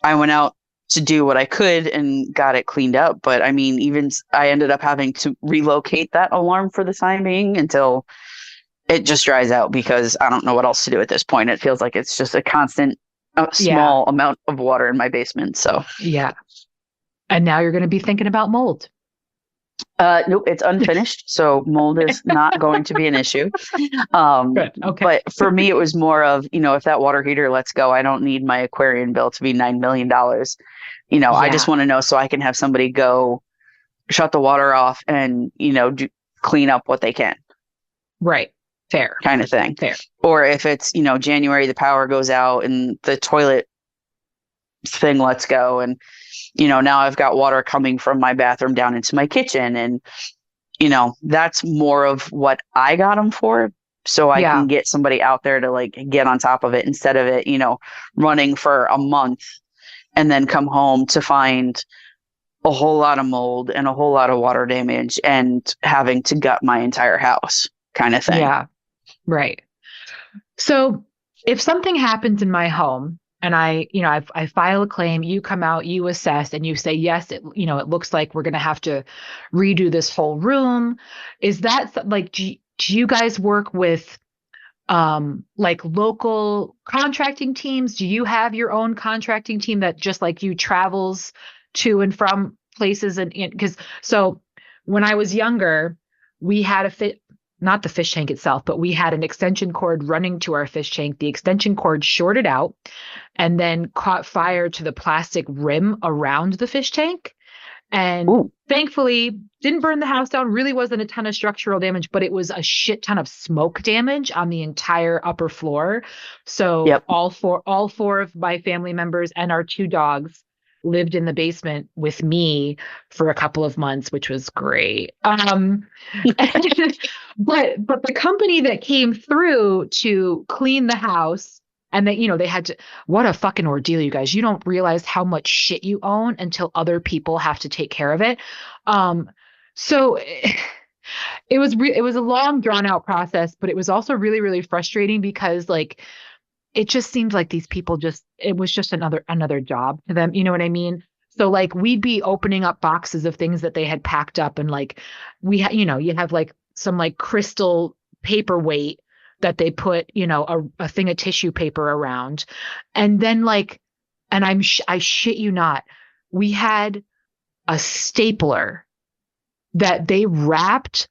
I went out to do what I could and got it cleaned up. But I mean, I ended up having to relocate that alarm for the time being until it just dries out because I don't know what else to do at this point. It feels like it's just a constant, Yeah, small amount of water in my basement. So, yeah. And now you're going to be thinking about mold. nope, it's unfinished. So mold is not going to be an issue. Good. Okay. But for me, it was more of, if that water heater lets go, I don't need my aquarium bill to be $9 million. I just Yeah. want to know so I can have somebody go shut the water off and, clean up what they can, Right. Fair. kind of thing. Fair. Or if it's, January, the power goes out and the toilet thing lets go. And, now I've got water coming from my bathroom down into my kitchen. And, that's more of what I got them for. So I Yeah. can get somebody out there to like get on top of it instead of it, running for a month and then come home to find a whole lot of mold and a whole lot of water damage and having to gut my entire house kind of thing. Yeah. Right. So if something happens in my home and I file a claim, you come out, you assess, and you say, yes, it looks like we're going to have to redo this whole room. Is that like, do you guys work with like local contracting teams? Do you have your own contracting team that just like you travels to and from places? And because so when I was younger, we had not the fish tank itself, but we had an extension cord running to our fish tank. The extension cord shorted out and then caught fire to the plastic rim around the fish tank. And Ooh. thankfully, didn't burn the house down, really wasn't a ton of structural damage, but it was a shit ton of smoke damage on the entire upper floor. So Yep. all four of my family members and our two dogs lived in the basement with me for a couple of months, which was great. But the company that came through to clean the house, and they had to, what a fucking ordeal, you guys. You don't realize how much shit you own until other people have to take care of it. So it was a long drawn out process, but it was also really, really frustrating because like it just seemed like these people it was just another job to them. You know what I mean? So like we'd be opening up boxes of things that they had packed up, and like you have like some like crystal paperweight that they put, a thing of tissue paper around. And then like, and I shit you not, we had a stapler that they wrapped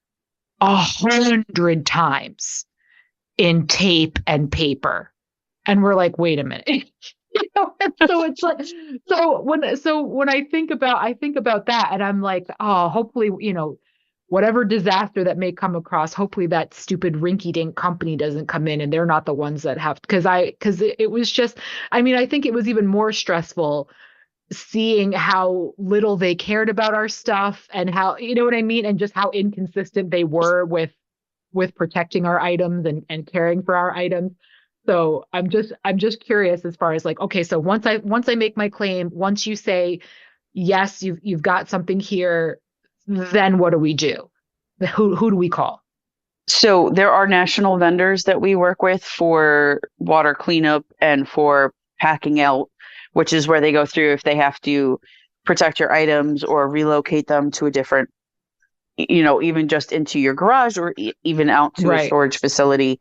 100 times in tape and paper. And we're like, wait a minute. And so it's like, so when I think about that, and I'm like, oh, hopefully, whatever disaster that may come across, hopefully that stupid rinky dink company doesn't come in and they're not the ones that have, because it was just, I mean, I think it was even more stressful seeing how little they cared about our stuff and how, you know what I mean? And just how inconsistent they were with protecting our items and caring for our items. So I'm just curious as far as like, okay, so once I make my claim, once you say, yes, you've got something here, then what do we do? Who do we call? So there are national vendors that we work with for water cleanup and for packing out, which is where they go through if they have to protect your items or relocate them to a different, even just into your garage or even out to a Right. storage facility.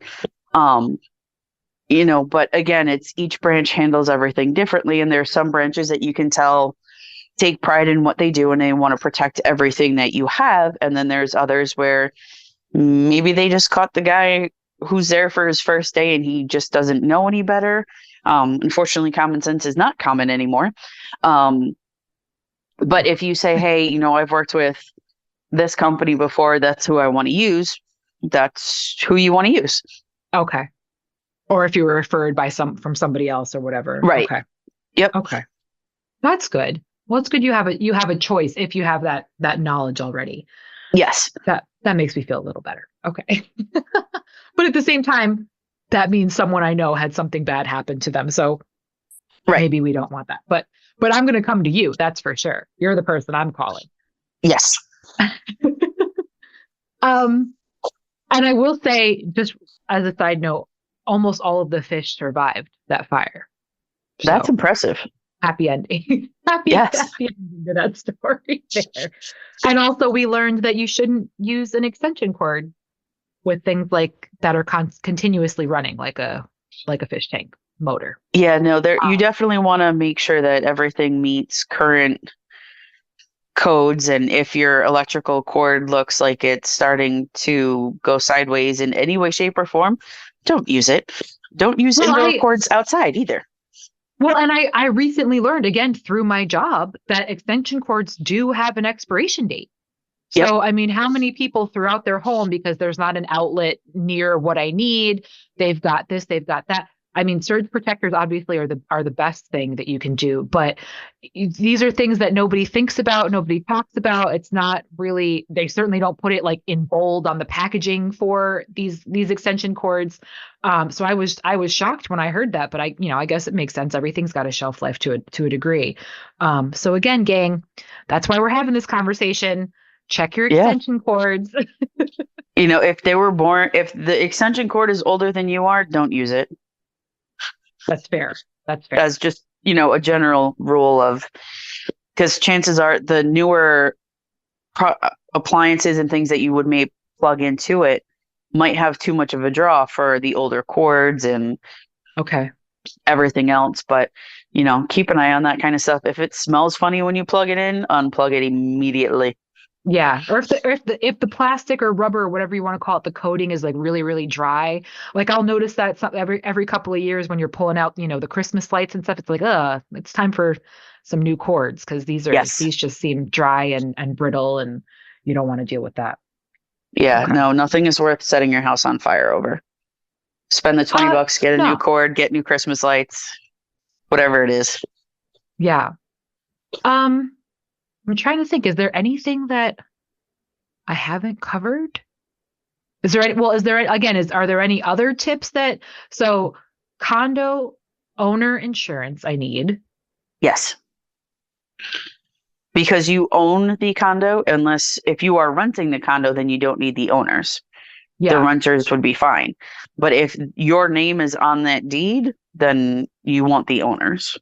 But again, it's each branch handles everything differently. And there's some branches that you can tell take pride in what they do and they want to protect everything that you have. And then there's others where maybe they just caught the guy who's there for his first day and he just doesn't know any better. Unfortunately, common sense is not common anymore. But if you say, hey, I've worked with this company before, that's who I want to use, that's who you want to use. Okay. Or if you were referred from somebody else or whatever. Right. Okay. Yep. Okay. That's good. Well, it's good you have a choice if you have that knowledge already. Yes. That makes me feel a little better. Okay. But at the same time, that means someone I know had something bad happen to them. So Right. maybe we don't want that. But I'm going to come to you. That's for sure. You're the person I'm calling. Yes. And I will say, just as a side note, almost all of the fish survived that fire. That's So, impressive. happy ending. happy Yes. ending to that story there. And also we learned that you shouldn't use an extension cord with things like that are continuously running, like a fish tank motor. Yeah, no, you definitely want to make sure that everything meets current codes. And if your electrical cord looks like it's starting to go sideways in any way, shape, or form, don't use it. Don't use indoor cords outside either. Well, and I recently learned again through my job that extension cords do have an expiration date. Yep. So, I mean, how many people throughout their home, because there's not an outlet near what I need, they've got this, they've got that. I mean, surge protectors obviously are the best thing that you can do, but these are things that nobody thinks about, nobody talks about. It's not really, they certainly don't put it like in bold on the packaging for these extension cords. So I was shocked when I heard that, but I guess it makes sense. Everything's got a shelf life to a degree. So again, gang, that's why we're having this conversation. Check your Yeah. extension cords. If the extension cord is older than you are, don't use it. That's fair. That's fair. As just, a general rule of, because chances are the newer pro- appliances and things that you would may plug into it might have too much of a draw for the older cords and Okay. everything else. But, keep an eye on that kind of stuff. If it smells funny when you plug it in, unplug it immediately. Yeah, or if the plastic or rubber or whatever you want to call it, the coating is like really really dry. Like I'll notice that every couple of years when you're pulling out, the Christmas lights and stuff, it's like, it's time for some new cords because Yes. these just seem dry and brittle, and you don't want to deal with that. Yeah, Okay. no, nothing is worth setting your house on fire over. Spend the 20 bucks, get a new No. cord, get new Christmas lights, whatever it is. Yeah. Um, I'm trying to think, is there anything that I haven't covered? Are there any other tips so condo owner insurance I need? Yes. Because you own the condo, unless if you are renting the condo, then you don't need the owners. The Yeah. renters would be fine. But if your name is on that deed, then you want the owners.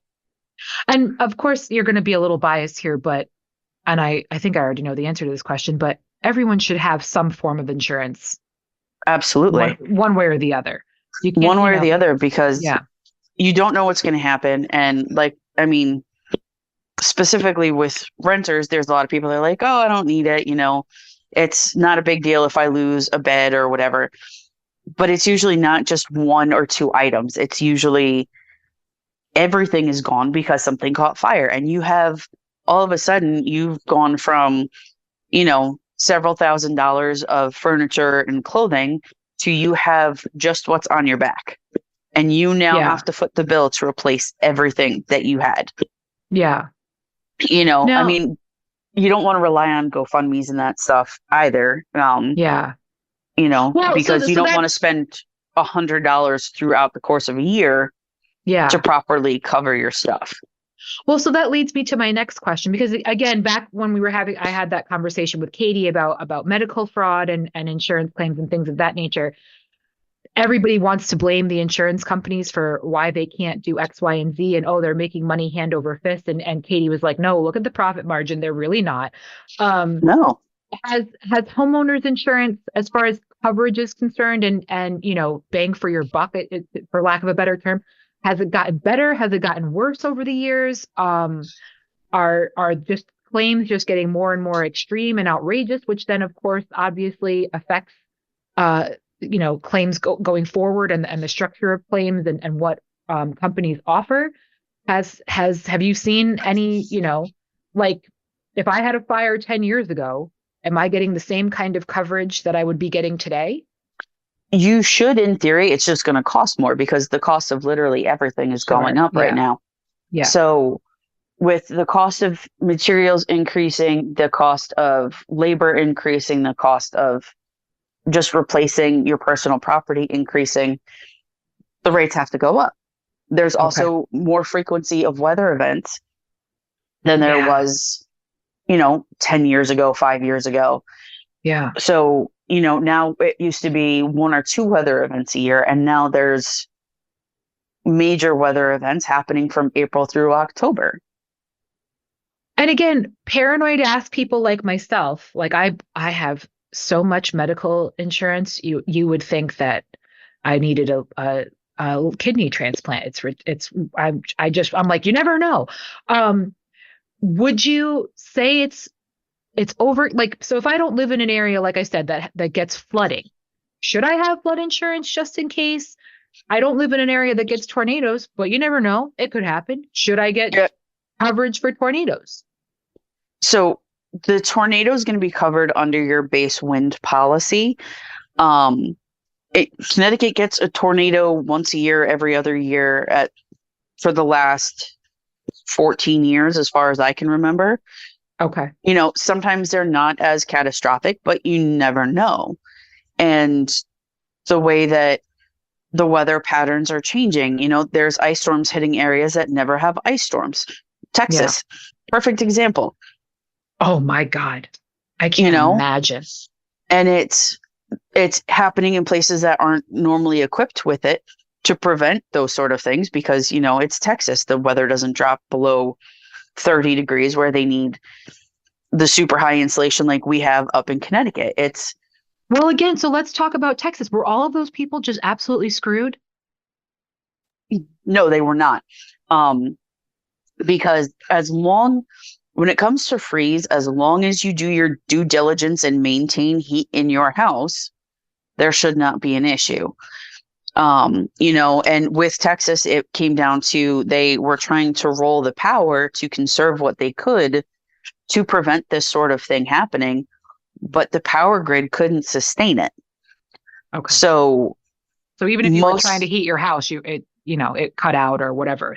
And of course you're going to be a little biased here, and I think I already know the answer to this question, but everyone should have some form of insurance, Absolutely. one way or the other. You can't, One way or the other, because yeah. you don't know what's going to happen. And specifically with renters, there's a lot of people that are like, oh, I don't need it. It's not a big deal if I lose a bed or whatever. But it's usually not just one or two items. It's usually everything is gone because something caught fire. And all of a sudden, you've gone from, several $1,000s of furniture and clothing to you have just what's on your back. And you now Yeah. have to foot the bill to replace everything that you had. Yeah. I No. mean, you don't want to rely on GoFundMe's and that stuff either. Yeah. Well, Because you don't want to spend $100 throughout the course of a year to yeah. properly cover your stuff. Well, so that leads me to my next question, because again, back when I had that conversation with Katie about medical fraud and insurance claims and things of that nature. Everybody wants to blame the insurance companies for why they can't do X, Y, and Z, and they're making money hand over fist. And Katie was like, no, look at the profit margin. They're really not. Um, No. has homeowners insurance, as far as coverage is concerned, and bang for your buck, for lack of a better term, has it gotten better? Has it gotten worse over the years? Are just claims just getting more and more extreme and outrageous, which then of course obviously affects uh claims going forward, and the structure of claims, and what companies offer. Have you seen any, like, if I had a fire 10 years ago, am I getting the same kind of coverage that I would be getting today? You should, in theory. It's just going to cost more because the cost of literally everything is going Sure. up right Yeah. now. Yeah. So, with the cost of materials increasing, the cost of labor increasing, the cost of just replacing your personal property increasing, the rates have to go up. There's Okay. also more frequency of weather events than there Yeah. was, 10 years ago, 5 years ago. Yeah. So, now it used to be one or two weather events a year, and now there's major weather events happening from April through October. And again, paranoid ass people like myself, like I have so much medical insurance, you would think that I needed a kidney transplant. I'm like, you never know. Um, would you say it's over, like, so if I don't live in an area, like I said, that gets flooding, should I have flood insurance just in case? I don't live in an area that gets tornadoes, but you never know. It could happen. Should I get Yeah. coverage for tornadoes? So the tornado is going to be covered under your base wind policy. Um, Connecticut gets a tornado once a year, every other year for the last 14 years, as far as I can remember. Okay. Sometimes they're not as catastrophic, but you never know. And the way that the weather patterns are changing, there's ice storms hitting areas that never have ice storms. Yeah. Texas, perfect example, Oh my God. I you can't know, imagine. and it's happening in places that aren't normally equipped with it to prevent those sort of things because, it's Texas. The weather doesn't drop below 30 degrees where they need the super high insulation like we have up in Connecticut. Well, again, so let's talk about Texas. Were all of those people just absolutely screwed? No, they were not. Um, because when it comes to freeze, as long as you do your due diligence and maintain heat in your house, there should not be an issue. And with Texas, it came down to they were trying to roll the power to conserve what they could to prevent this sort of thing happening, but the power grid couldn't sustain it. Okay. So So even if you were trying to most heat your house, it cut out or whatever.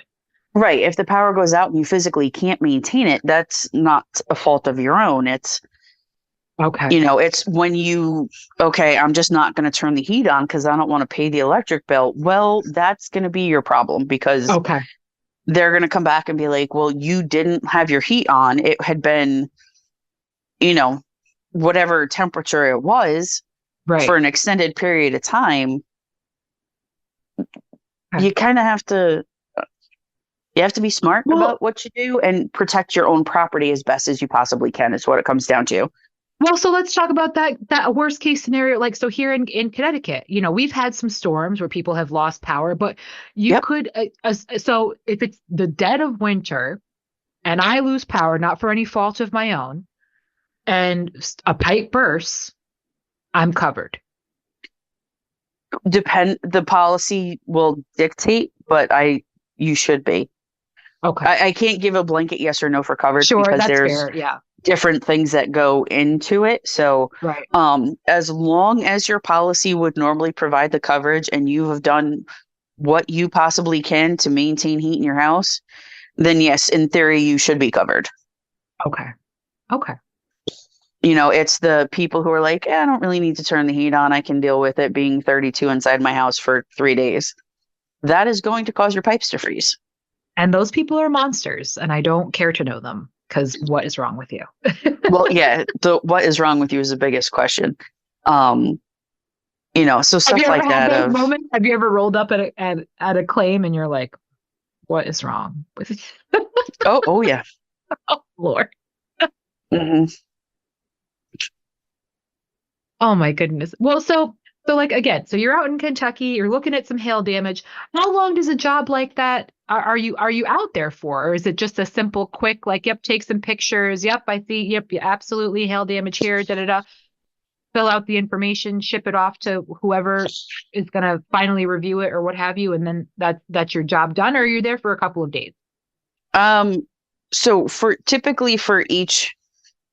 right, if the power goes out and you physically can't maintain it, that's not a fault of your own. Okay. It's when okay, I'm just not going to turn the heat on because I don't want to pay the electric bill. Well, that's going to be your problem because Okay. they're going to come back and be like, well, you didn't have your heat on. It had been, you know, whatever temperature it was for Right. an extended period of time. Okay. You kind of have to be smart Well, about what you do and protect your own property as best as you possibly can is what it comes down to. well, so let's talk about that worst case scenario. Like, so here in Connecticut, we've had some storms where people have lost power, but you Yep. could so if it's the dead of winter and I lose power, not for any fault of my own, and a pipe bursts, I'm covered. The policy will dictate, but you should be. Okay. I can't give a blanket yes or no for coverage Sure, because that's there's fair. Yeah. different things that go into it. So, Right. as long as your policy would normally provide the coverage and you have done what you possibly can to maintain heat in your house, then yes, in theory, you should be covered. Okay. Okay. It's the people who are like, I don't really need to turn the heat on. I can deal with it being 32 inside my house for 3 days. That is going to cause your pipes to freeze. And those people are monsters, and I don't care to know them because what is wrong with you? Well, yeah, what is wrong with you is the biggest question. So Have you stuff ever like had that those of, moments? Have you ever rolled up at a claim and you're like, what is wrong with you? oh yeah. Oh, Lord. Hmm. Oh my goodness. Well, so like again, so you're out in Kentucky, you're looking at some hail damage. How long does a job like that are you out there for? Or is it just a simple, quick, like, yep, take some pictures. Yep, I see. Yep, yeah, absolutely hail damage here. Da da da. Fill out the information, ship it off to whoever is gonna finally review it or what have you, and then that's your job done, or are you there for a couple of days? Um, so typically for each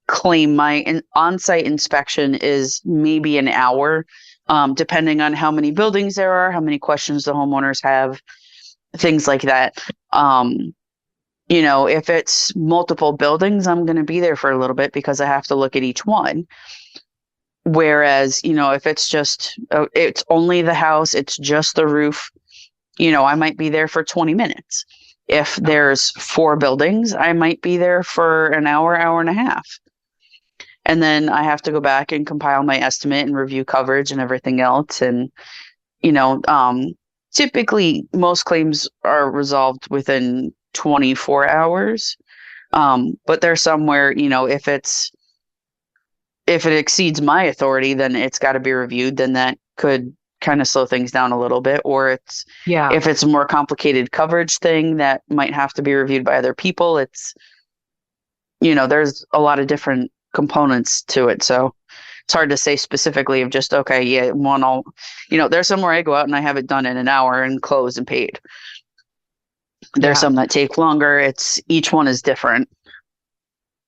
claim, my on-site inspection is maybe an hour, depending on how many buildings there are, how many questions the homeowners have, things like that. If it's multiple buildings, I'm going to be there for a little bit because I have to look at each one. Whereas, if it's only the house, it's just the roof, I might be there for 20 minutes. If Okay. there's 4 buildings, I might be there for an hour, hour and a half. And then I have to go back and compile my estimate and review coverage and everything else. And, you know, um, typically most claims are resolved within 24 hours. But there's some where, if it exceeds my authority, then it's got to be reviewed. Then that could kind of slow things down a little bit. Or Yeah. if it's a more complicated coverage thing that might have to be reviewed by other people, there's a lot of different components to it. So it's hard to say specifically of just, okay, yeah, there's somewhere I go out and I have it done in an hour and closed and paid. There's Yeah. some that take longer. Each one is different.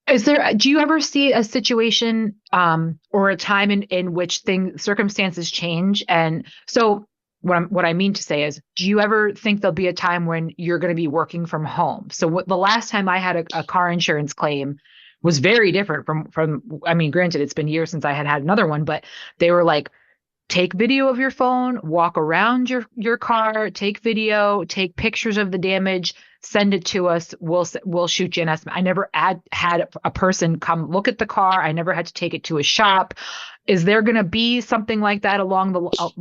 Do you ever see a situation or a time in which circumstances change? And so what I mean to say is, do you ever think there'll be a time when you're going to be working from home? So the last time I had a car insurance claim was very different from I mean, granted, it's been years since I had another one, but they were like, take video of your phone, walk around your car, take video, take pictures of the damage, send it to us. We'll shoot you an estimate. I never had a person come look at the car. I never had to take it to a shop. Is there going to be something like that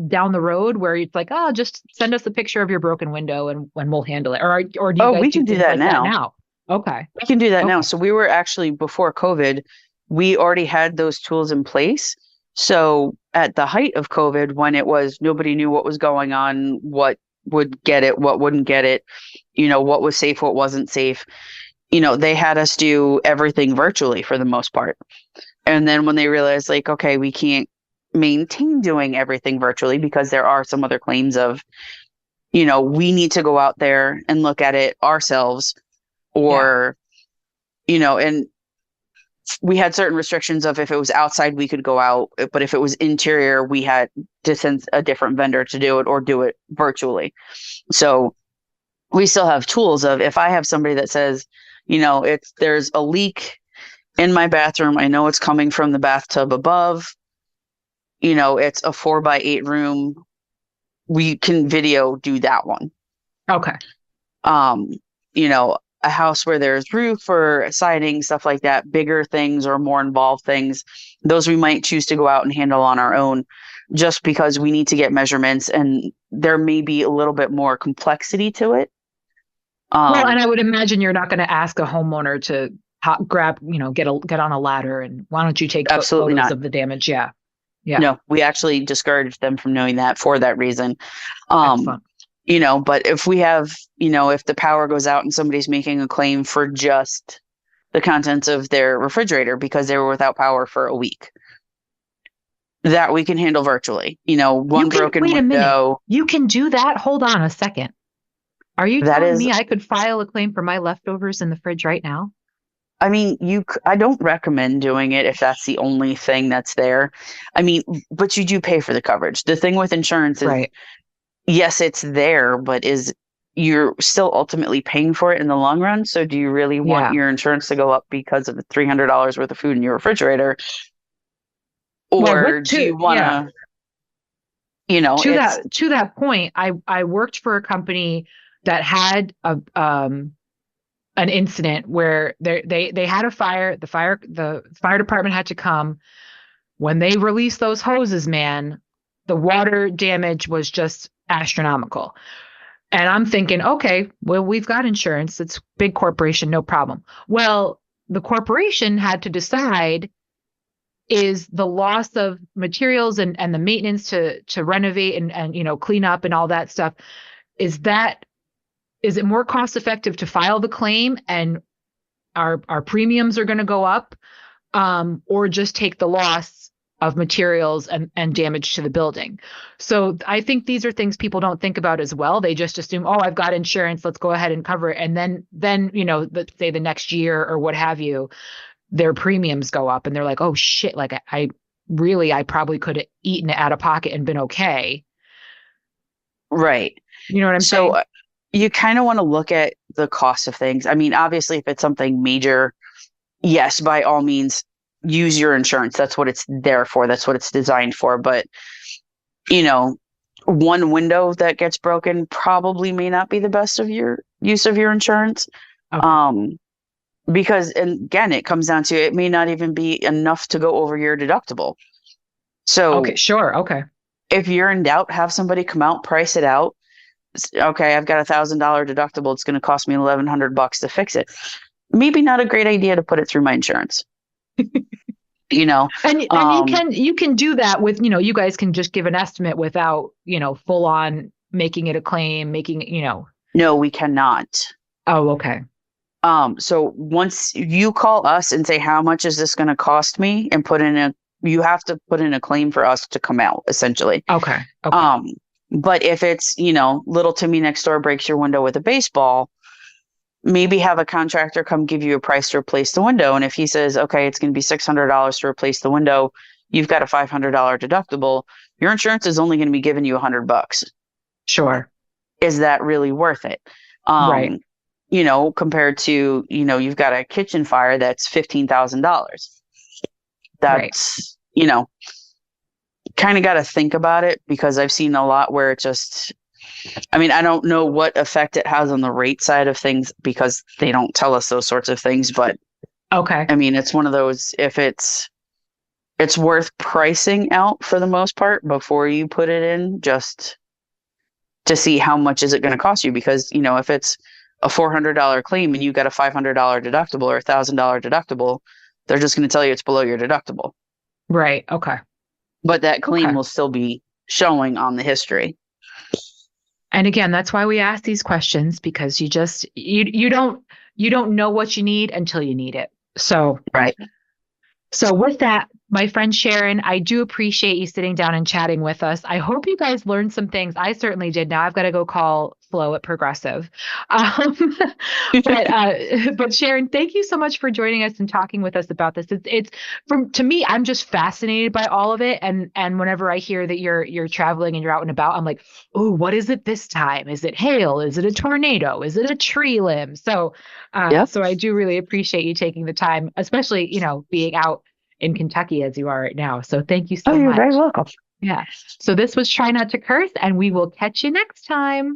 down the road where it's like, oh, just send us a picture of your broken window and we'll handle it? Or do you Oh, guys we do can do things that like that now. now? Okay. We can do that now. Okay. So we were actually before COVID, we already had those tools in place. So at the height of COVID, when it was nobody knew what was going on, what would get it, what wouldn't get it, what was safe, what wasn't safe, they had us do everything virtually for the most part. And then when they realized, like, okay, we can't maintain doing everything virtually because there are some other claims of, we need to go out there and look at it ourselves, Yeah. or, and we had certain restrictions of if it was outside, we could go out, but if it was interior, we had to send a different vendor to do it or do it virtually. So we still have tools of if I have somebody that says, there's a leak in my bathroom. I know it's coming from the bathtub above. It's a 4x8 room. We can video do that one. Okay. Um, a house where there's roof or siding, stuff like that, bigger things or more involved things, those we might choose to go out and handle on our own just because we need to get measurements and there may be a little bit more complexity to it. Well, and I would imagine you're not going to ask a homeowner to grab, get on a ladder and why don't you take Absolutely photos not. of the damage? Yeah. Yeah. No, we actually discourage them from doing that for that reason. Um, Excellent. but if we have, if the power goes out and somebody's making a claim for just the contents of their refrigerator because they were without power for a week, that we can handle virtually. One broken Wait a minute. window. You can do that? Hold on a second. Are you That telling is, me I could file a claim for my leftovers in the fridge right now? I mean, I don't recommend doing it if that's the only thing that's there. I mean, but you do pay for the coverage. The thing with insurance is, Right. yes, it's there, but you're still ultimately paying for it in the long run. So do you really want Yeah. your insurance to go up because of the $300 worth of food in your refrigerator? Well, Or do you want yeah. to, it's To that point, I worked for a company that had an incident where they had a fire. The fire department had to come. When they released those hoses, man, the water damage was just astronomical. And I'm thinking, okay, well, we've got insurance. It's a big corporation, no problem. Well, the corporation had to decide, is the loss of materials and the maintenance to renovate and clean up and all that stuff, is it more cost effective to file the claim and our premiums are going to go up, or just take the loss of materials and damage to the building? So I think these are things people don't think about as well. They just assume, oh, I've got insurance, let's go ahead and cover it. And then let's say the next year or what have you, their premiums go up and they're like, oh shit, like I probably could have eaten it out of pocket and been okay. right. You know what I'm saying? So you kind of want to look at the cost of things. I mean, obviously, if it's something major, yes, by all means, use your insurance. That's what it's there for. That's what it's designed for. But, one window that gets broken probably may not be the best of your use of your insurance. Okay. Because, and again, it comes down to it may not even be enough to go over your deductible. Okay, So sure. Okay. if you're in doubt, have somebody come out, price it out. Okay, I've got $1,000 deductible. It's going to cost me $1,100 to fix it. Maybe not a great idea to put it through my insurance. And you can do that with, you guys can just give an estimate without, full on making it a claim, No, we cannot. Oh, okay. So once you call us and say, how much is this going to cost me, and you have to put in a claim for us to come out, essentially. Okay. But if it's, little Timmy next door breaks your window with a baseball, maybe have a contractor come give you a price to replace the window. And if he says, okay, it's going to be $600 to replace the window, you've got a $500 deductible, your insurance is only going to be giving you $100. Sure. Is that really worth it? Right. Um, compared to, you've got a kitchen fire that's $15,000. Right. That's, kind of got to think about it, because I've seen a lot where it just, I mean, I don't know what effect it has on the rate side of things because they don't tell us those sorts of things. But Okay. I mean, it's one of those, if it's worth pricing out for the most part before you put it in, just to see how much is it going to cost you. Because, if it's a $400 claim and you got a $500 deductible or $1,000 deductible, they're just going to tell you it's below your deductible. Right. Okay. But that claim Okay. will still be showing on the history. And again, that's why we ask these questions, because you don't know what you need until you need it. Right. So with that, my friend Sharon, I do appreciate you sitting down and chatting with us. I hope you guys learned some things. I certainly did. Now I've got to go call Flo at Progressive. Um, but Sharon, thank you so much for joining us and talking with us about this. It's to me, I'm just fascinated by all of it. And whenever I hear that you're traveling and you're out and about, I'm like, oh, what is it this time? Is it hail? Is it a tornado? Is it a tree limb? Yep. So I do really appreciate you taking the time, especially, being out in Kentucky as you are right now. So thank you Oh, so you're very much. welcome. Yeah. So this was Try Not to Curse, and we will catch you next time.